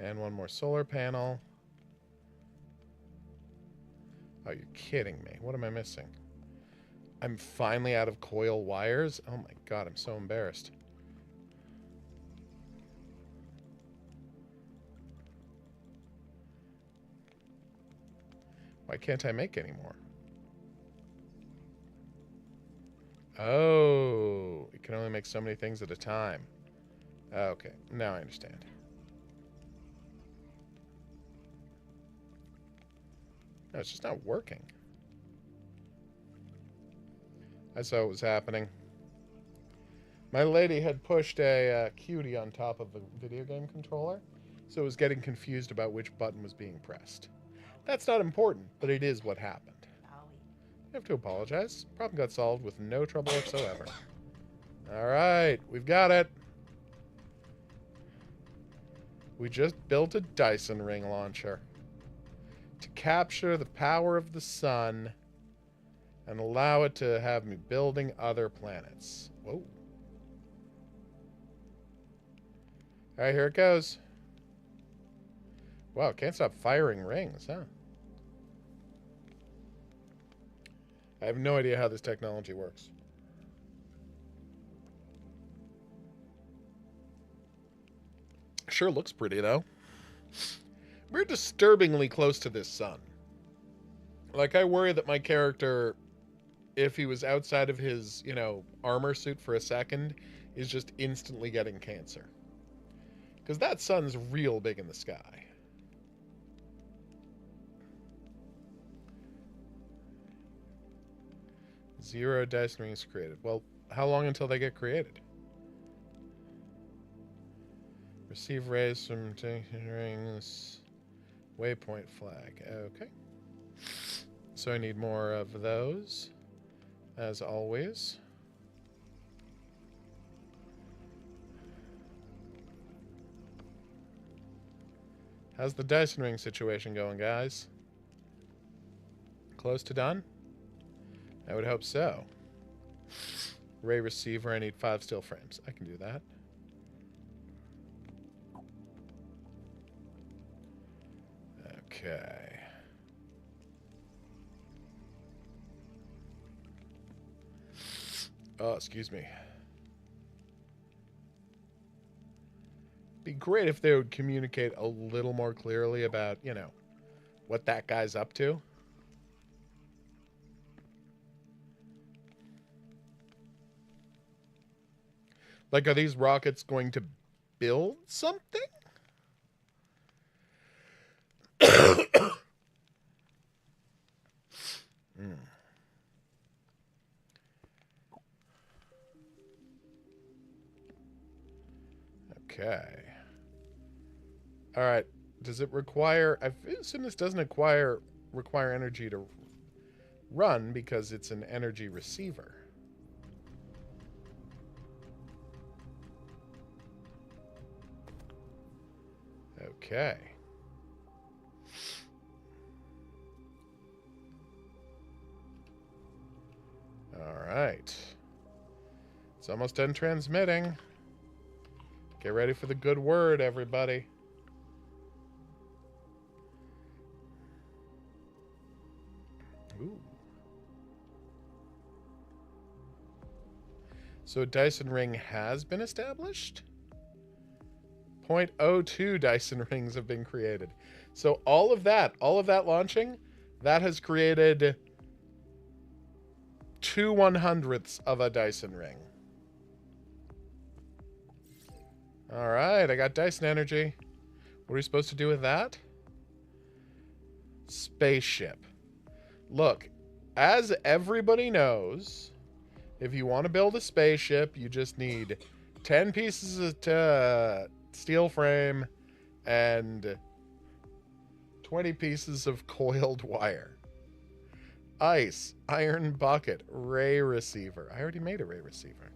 And one more solar panel. Oh, you're kidding me. What am I missing? I'm finally out of coil wires? Oh my god, I'm so embarrassed. Why can't I make any more? Oh, you can only make so many things at a time. Okay, now I understand. No, it's just not working. I saw what was happening. My lady had pushed a cutie on top of a video game controller, so it was getting confused about which button was being pressed. That's not important, but it is what happened. I have to apologize. Problem got solved with no trouble whatsoever. Alright, we've got it. We just built a Dyson ring launcher to capture the power of the sun and allow it to have me building other planets. Whoa. Alright, here it goes. Wow, can't stop firing rings, huh? I have no idea how this technology works. Sure looks pretty, though. We're disturbingly close to this sun. Like, I worry that my character if he was outside of his, you know, armor suit for a second, is just instantly getting cancer. Because that sun's real big in the sky. Zero Dyson rings created. Well, how long until they get created? Receive rays from Dyson rings. Waypoint flag. Okay. So I need more of those, as always. How's the Dyson ring situation going, guys? Close to done? I would hope so. Ray receiver, I need 5 steel frames. I can do that. Okay. Oh, excuse me. Be great if they would communicate a little more clearly about, you know, what that guy's up to. Like, are these rockets going to build something? Okay. All right. Does it require... I assume this doesn't require energy to run because it's an energy receiver. Okay. All right. It's almost done transmitting. Get ready for the good word, everybody. Ooh. So a Dyson ring has been established? 0.02 Dyson rings have been created. So all of that launching, that has created 2/100ths of a Dyson ring. All right, I got Dyson energy. What are we supposed to do with that? Spaceship. Look, as everybody knows, if you want to build a spaceship, you just need 10 pieces of steel frame and 20 pieces of coiled wire. Ice, iron bucket, ray receiver. I already made a ray receiver.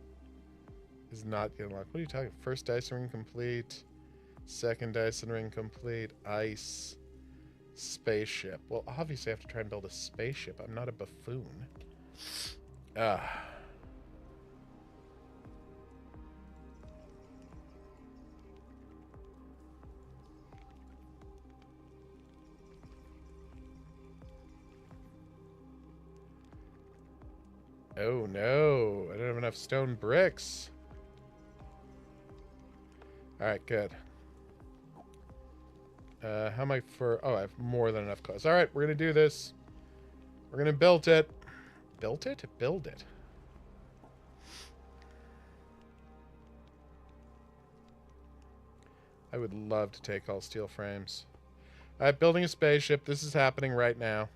Is not gonna lock. What are you talking? First Dyson ring complete. Second Dyson ring complete. Ice. Spaceship. Well, obviously I have to try and build a spaceship. I'm not a buffoon. Oh no, I don't have enough stone bricks. Alright, good. How am I for... Oh, I have more than enough cause. Alright, we're gonna do this. We're gonna build it. Build it? Build it. I would love to take all steel frames. Alright, building a spaceship. This is happening right now.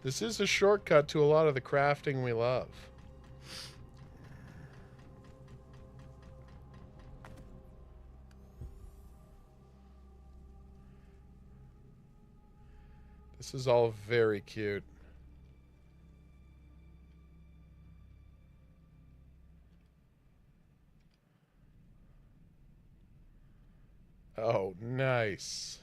This is a shortcut to a lot of the crafting we love. This is all very cute. Oh, nice.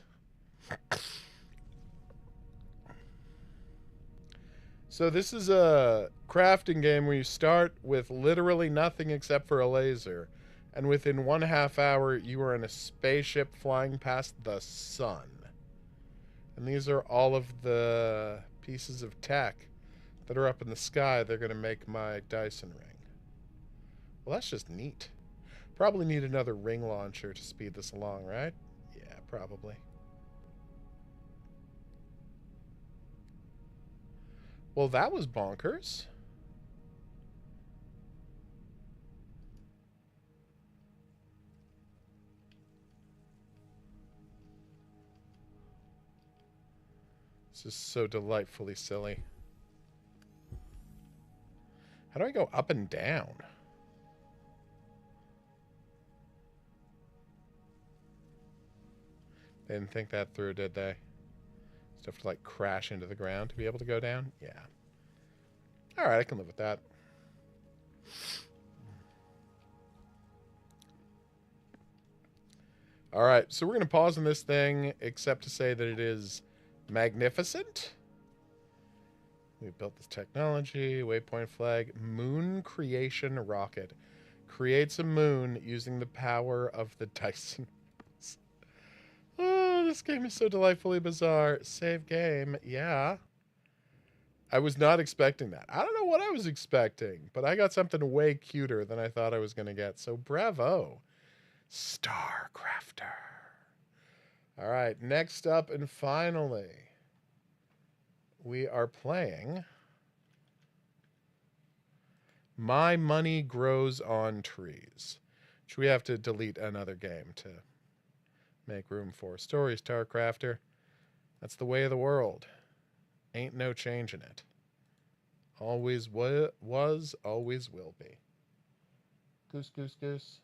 So this is a crafting game where you start with literally nothing except for a laser. And within 1/2 hour, you are in a spaceship flying past the sun. And these are all of the pieces of tech that are up in the sky. They're going to make my Dyson ring. Well, that's just neat. Probably need another ring launcher to speed this along, right? Yeah, probably. Well, that was bonkers. This is so delightfully silly. How do I go up and down? They didn't think that through, did they? Just have to, like, crash into the ground to be able to go down? Yeah. Alright, I can live with that. Alright, so we're going to pause on this thing, except to say that it is magnificent. We built this technology, waypoint flag, moon creation rocket. Creates a moon using the power of the Dyson. Oh, this game is so delightfully bizarre. Save game, yeah. I was not expecting that. I don't know what I was expecting, but I got something way cuter than I thought I was going to get. So bravo, Starcrafter. All right, next up and finally, we are playing My Money Grows on Trees, which we have to delete another game to make room for. Story, Starcrafter. That's the way of the world. Ain't no changing it. Always was, always will be. Goose, goose, goose.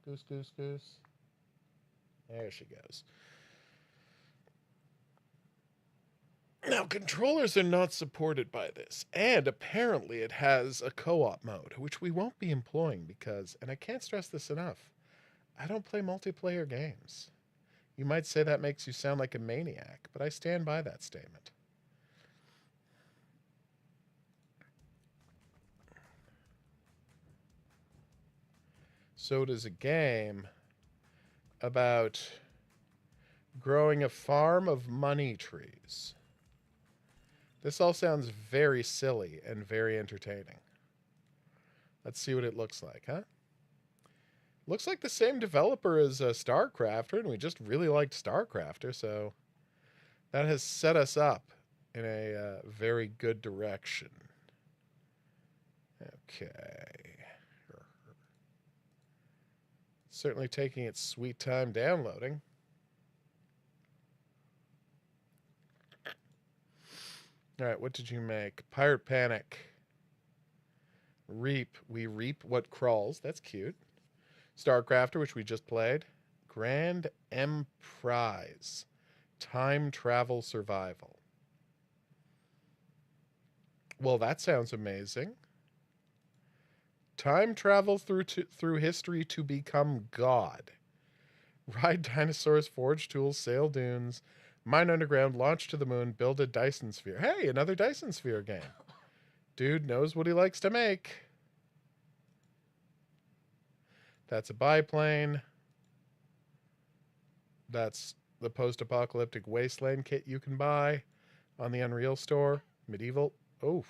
Goose, goose, goose. There she goes. Now, controllers are not supported by this, and apparently it has a co-op mode, which we won't be employing because, and I can't stress this enough, I don't play multiplayer games. You might say that makes you sound like a maniac, but I stand by that statement. So it is a game about growing a farm of money trees. This all sounds very silly and very entertaining. Let's see what it looks like, huh? Looks like the same developer as StarCrafter, and we just really liked StarCrafter, so that has set us up in a very good direction. Okay. Certainly taking its sweet time downloading. All right, what did you make? Pirate Panic. Reap. We reap what crawls. That's cute. StarCrafter, which we just played. Grand Emprise. Time Travel Survival. Well, that sounds amazing. Time travel through history to become God. Ride dinosaurs, forge tools, sail dunes, mine underground, launch to the moon, build a Dyson sphere. Hey, another Dyson sphere game. Dude knows what he likes to make. That's a biplane. That's the post-apocalyptic wasteland kit you can buy on the Unreal Store. Medieval. Oh.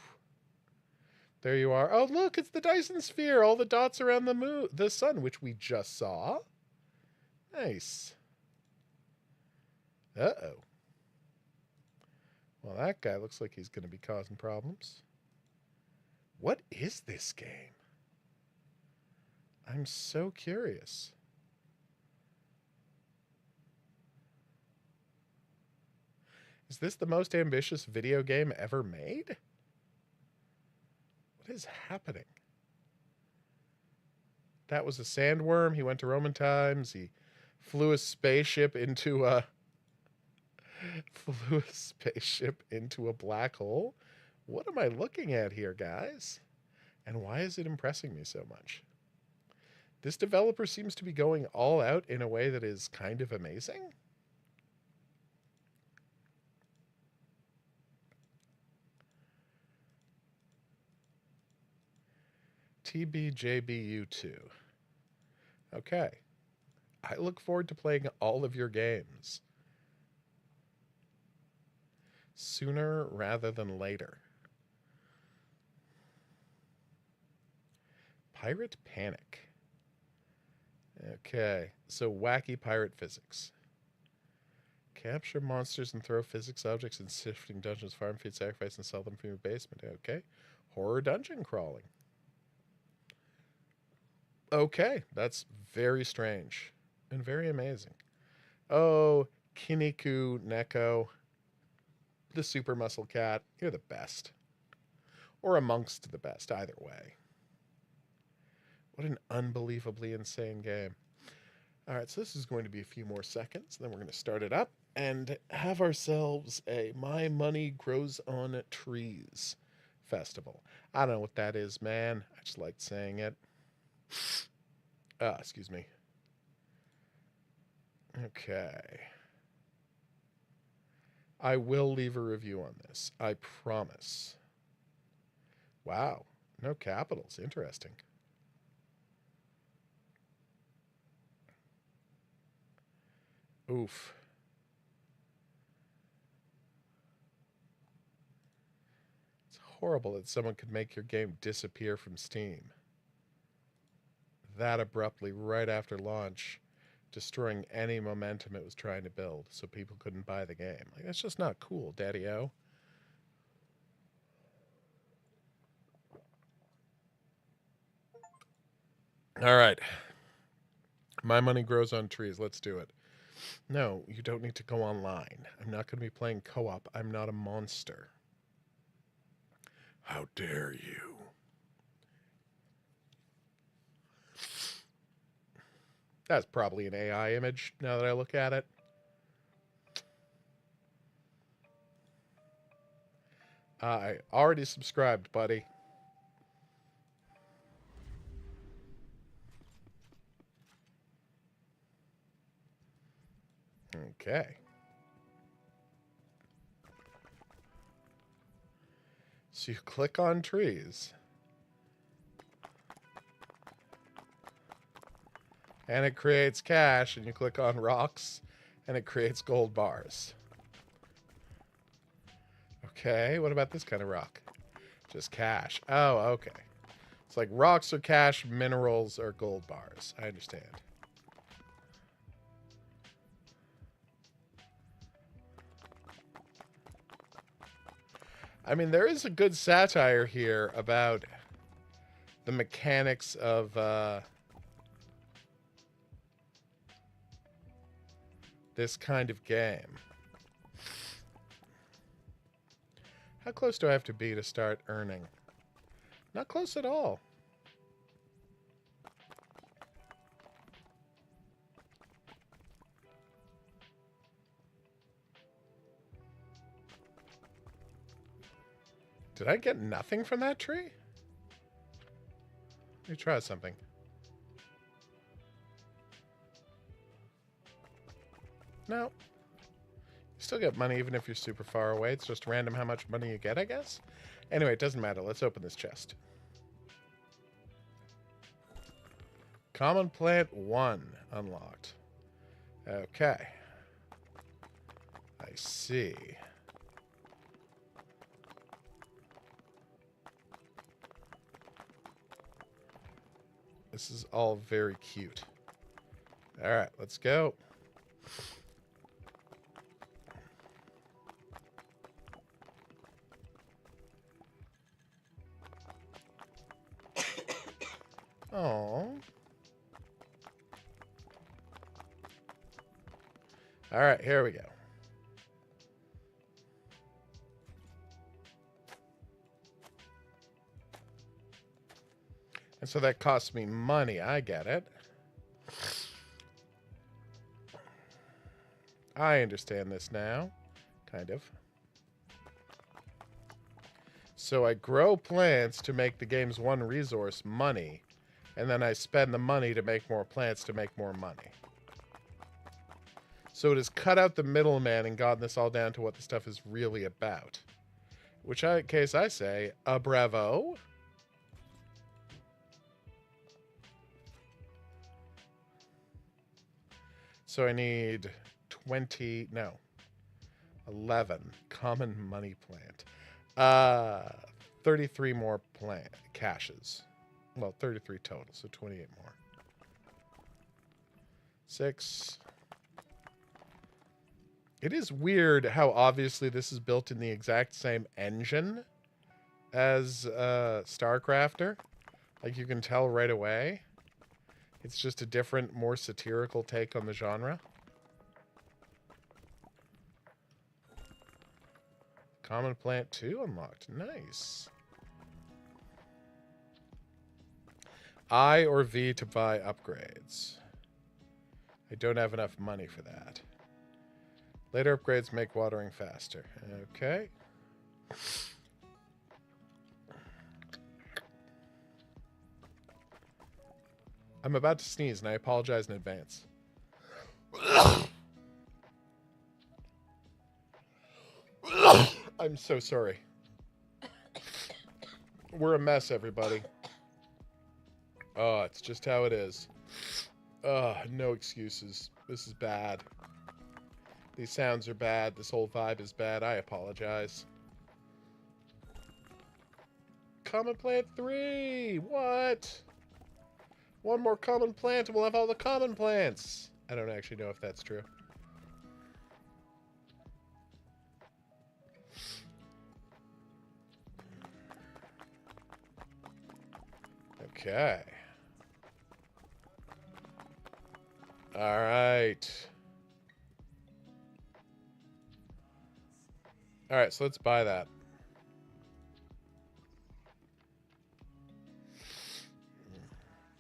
There you are. Oh, look, it's the Dyson sphere. All the dots around the sun, which we just saw. Nice. Uh-oh. Well, that guy looks like he's going to be causing problems. What is this game? I'm so curious. Is this the most ambitious video game ever made? What is happening? That was a sandworm. He went to Roman times. He flew a spaceship into a black hole. What am I looking at here, guys? And why is it impressing me so much? This developer seems to be going all out in a way that is kind of amazing. TBJBU2. Okay. I look forward to playing all of your games sooner rather than later. Pirate Panic. Okay, so wacky pirate physics. Capture monsters and throw physics objects in shifting dungeons, farm, feed, sacrifice, and sell them from your basement. Okay. Horror dungeon crawling. Okay, that's very strange and very amazing. Oh, Kiniku Neko, the super muscle cat, you're the best. Or amongst the best, either way. What an unbelievably insane game. All right, so this is going to be a few more seconds, then we're going to start it up and have ourselves a My Money Grows on Trees festival. I don't know what that is, man. I just liked saying it. Excuse me. Okay. I will leave a review on this. I promise. Wow. No capitals. Interesting. Oof. It's horrible that someone could make your game disappear from Steam that abruptly right after launch, destroying any momentum it was trying to build so people couldn't buy the game. Like, that's just not cool, Daddy-O. All right. My Money Grows on Trees. Let's do it. No, you don't need to go online. I'm not going to be playing co-op. I'm not a monster. How dare you? That's probably an AI image now that I look at it. I already subscribed, buddy. Okay. So you click on trees. And it creates cash, and you click on rocks, and it creates gold bars. Okay, what about this kind of rock? Just cash. Oh, okay. It's like rocks are cash, minerals are gold bars. I understand. I mean, there is a good satire here about the mechanics of this kind of game. How close do I have to be to start earning? Not close at all. Did I get nothing from that tree? Let me try something. No. You still get money even if you're super far away. It's just random how much money you get, I guess. Anyway, it doesn't matter. Let's open this chest. Common plant 1 unlocked. Okay. I see. This is all very cute. All right, let's go. Oh. All right, here we go. And so that costs me money. I get it. I understand this now. Kind of. So I grow plants to make the game's one resource money, and then I spend the money to make more plants to make more money. So it has cut out the middleman and gotten this all down to what the stuff is really about. Which case I say, a bravo. So I need 11 common money plant. 33 more plant caches. Well, 33 total, so 28 more. 6. It is weird how obviously this is built in the exact same engine as StarCrafter. Like, you can tell right away. It's just a different, more satirical take on the genre. Common Plant 2 unlocked. Nice. I or V to buy upgrades. I don't have enough money for that. Later upgrades make watering faster. Okay. I'm about to sneeze, and I apologize in advance. I'm so sorry. We're a mess, everybody. Oh, it's just how it is. No excuses. This is bad. These sounds are bad. This whole vibe is bad. I apologize. Common Plant 3! What? One more common plant and we'll have all the common plants. I don't actually know if that's true. Okay. All right. All right, so let's buy that.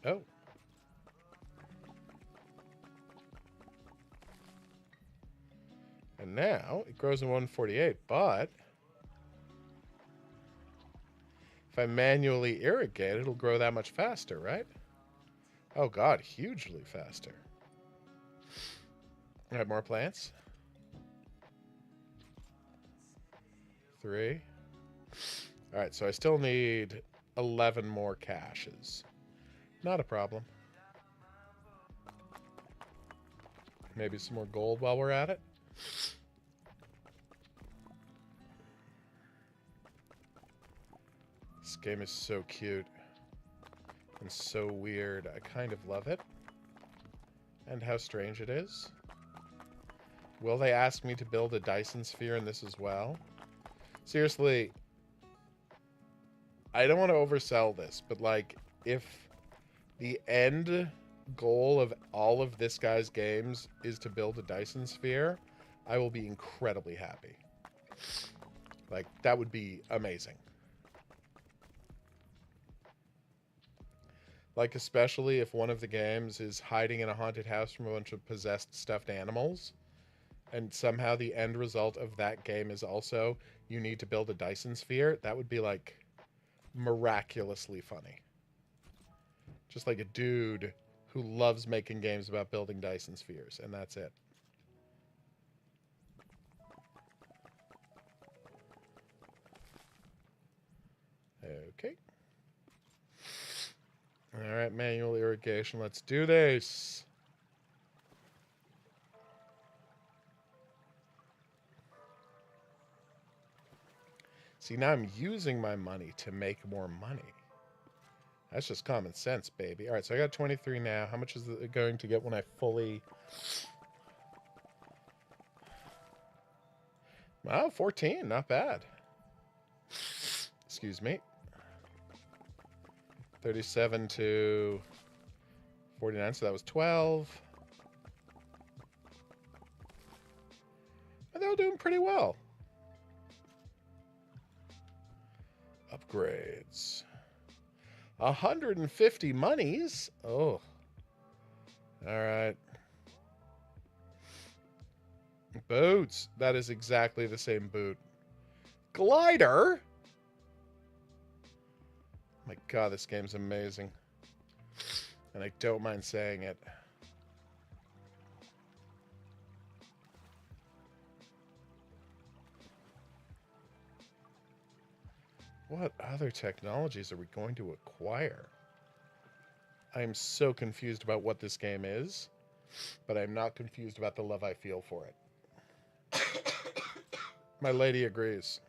Oh. And now it grows in 148, but if I manually irrigate, it'll grow that much faster, right? Oh god, hugely faster. All right, more plants. 3. All right, so I still need 11 more caches. Not a problem. Maybe some more gold while we're at it. This game is so cute and so weird. I kind of love it. And how strange it is. Will they ask me to build a Dyson sphere in this as well? Seriously, I don't want to oversell this, but like, if the end goal of all of this guy's games is to build a Dyson sphere, I will be incredibly happy. Like, that would be amazing. Like, especially if one of the games is hiding in a haunted house from a bunch of possessed stuffed animals, and somehow the end result of that game is also you need to build a Dyson sphere, that would be, like, miraculously funny. Just like a dude who loves making games about building Dyson spheres, and that's it. Okay. All right, manual irrigation. Let's do this. See, now I'm using my money to make more money. That's just common sense, baby. All right, so I got 23 now. How much is it going to get when I fully... Wow, 14. Not bad. Excuse me. 37 to 49, so that was 12. And they're all doing pretty well. Upgrades. 150 monies? Oh. Alright. Boots. That is exactly the same boot. Glider? My god, this game's amazing. And I don't mind saying it. What other technologies are we going to acquire? I am so confused about what this game is, but I'm not confused about the love I feel for it. My lady agrees.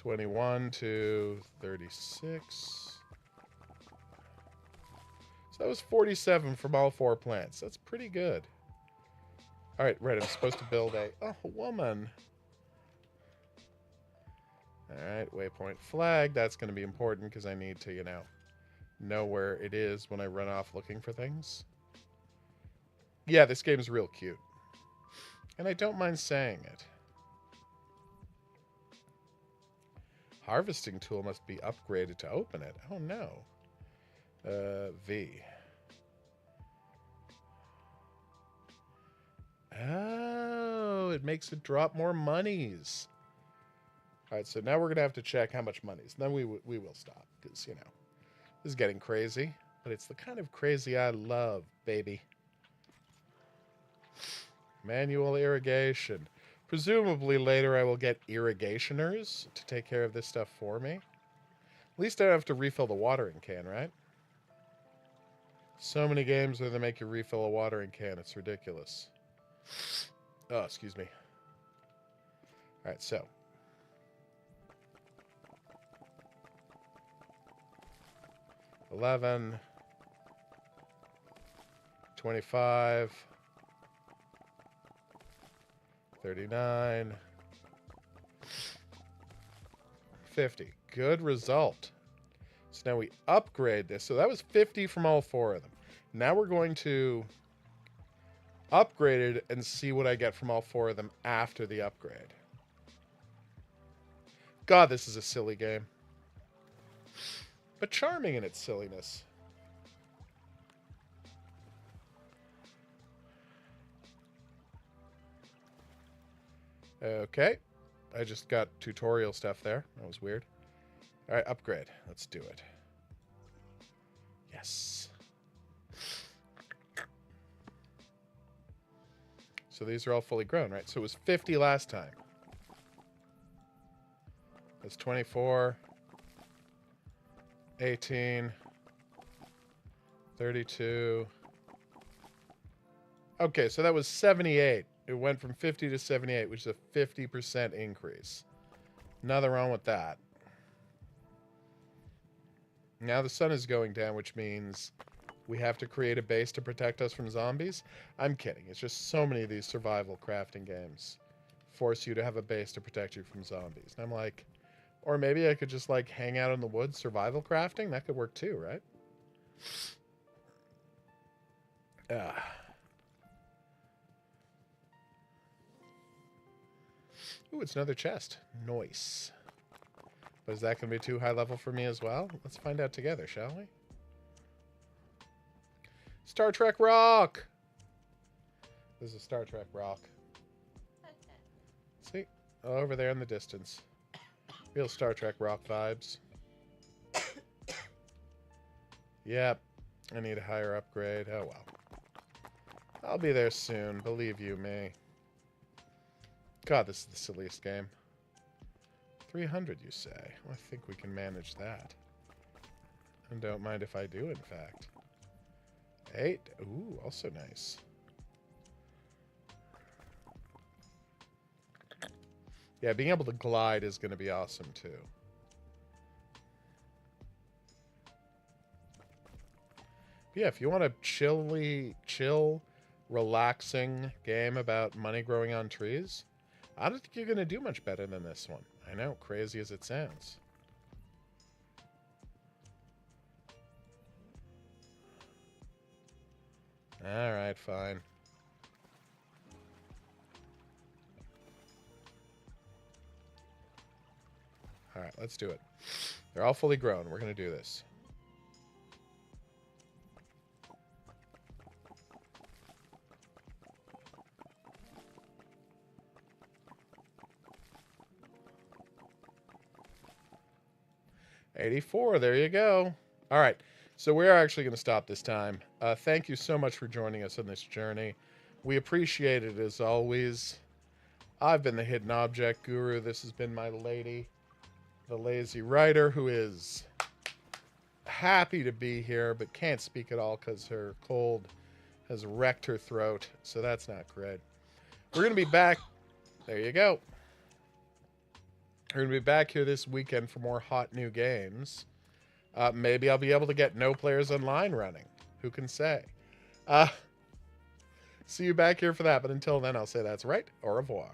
21 to 36. So that was 47 from all 4 plants. That's pretty good. All right, right. I'm supposed to build a woman. All right, waypoint flag. That's going to be important because I need to, know where it is when I run off looking for things. Yeah, this game's real cute. And I don't mind saying it. Harvesting tool must be upgraded to open it. Oh, no. V. Oh, it makes it drop more monies. All right, so now we're going to have to check how much monies. Then we will stop because, this is getting crazy. But it's the kind of crazy I love, baby. Manual irrigation. Presumably later I will get irrigationers to take care of this stuff for me. At least I don't have to refill the watering can, right? So many games where they make you refill a watering can. It's ridiculous. Oh, excuse me. All right, so. $11, 25, 39, 50. Good result. So now we upgrade this. So that was 50 from all 4 of them. Now we're going to upgrade it and see what I get from all 4 of them after the upgrade. God, this is a silly game. But charming in its silliness. Okay. I just got tutorial stuff there. That was weird. All right, upgrade. Let's do it. Yes. So these are all fully grown, right? So it was 50 last time. That's 24, 18, 32. Okay, so that was 78. It went from 50 to 78, which is a 50% increase. Nothing wrong with that. Now the sun is going down, which means we have to create a base to protect us from zombies. I'm kidding. It's just so many of these survival crafting games force you to have a base to protect you from zombies. And I'm like, or maybe I could just like hang out in the woods survival crafting. That could work too, right? Ooh, it's another chest. Nice. But is that going to be too high level for me as well? Let's find out together, shall we? Star Trek rock! This is a Star Trek rock. See? Over there in the distance. Real Star Trek rock vibes. Yep. I need a higher upgrade. Oh well. I'll be there soon. Believe you me. God, this is the silliest game. 300, you say? Well, I think we can manage that. And don't mind if I do, in fact. 8. Ooh, also nice. Yeah, being able to glide is going to be awesome, too. But yeah, if you want a chill, relaxing game about money growing on trees, I don't think you're going to do much better than this one. I know, crazy as it sounds. Alright, fine. Alright, let's do it. They're all fully grown. We're going to do this. $84, there you go. All right, so we're actually going to stop this time. Thank you so much for joining us on this journey. We appreciate it as always. I've been the Hidden Object Guru. This has been my lady, the Lazy Writer, who is happy to be here, but can't speak at all because her cold has wrecked her throat, so that's not great. We're going to be back. There you go. We're going to be back here this weekend for more hot new games. Maybe I'll be able to get No Players Online running. Who can say? See you back here for that. But until then, I'll say that's right. Au revoir.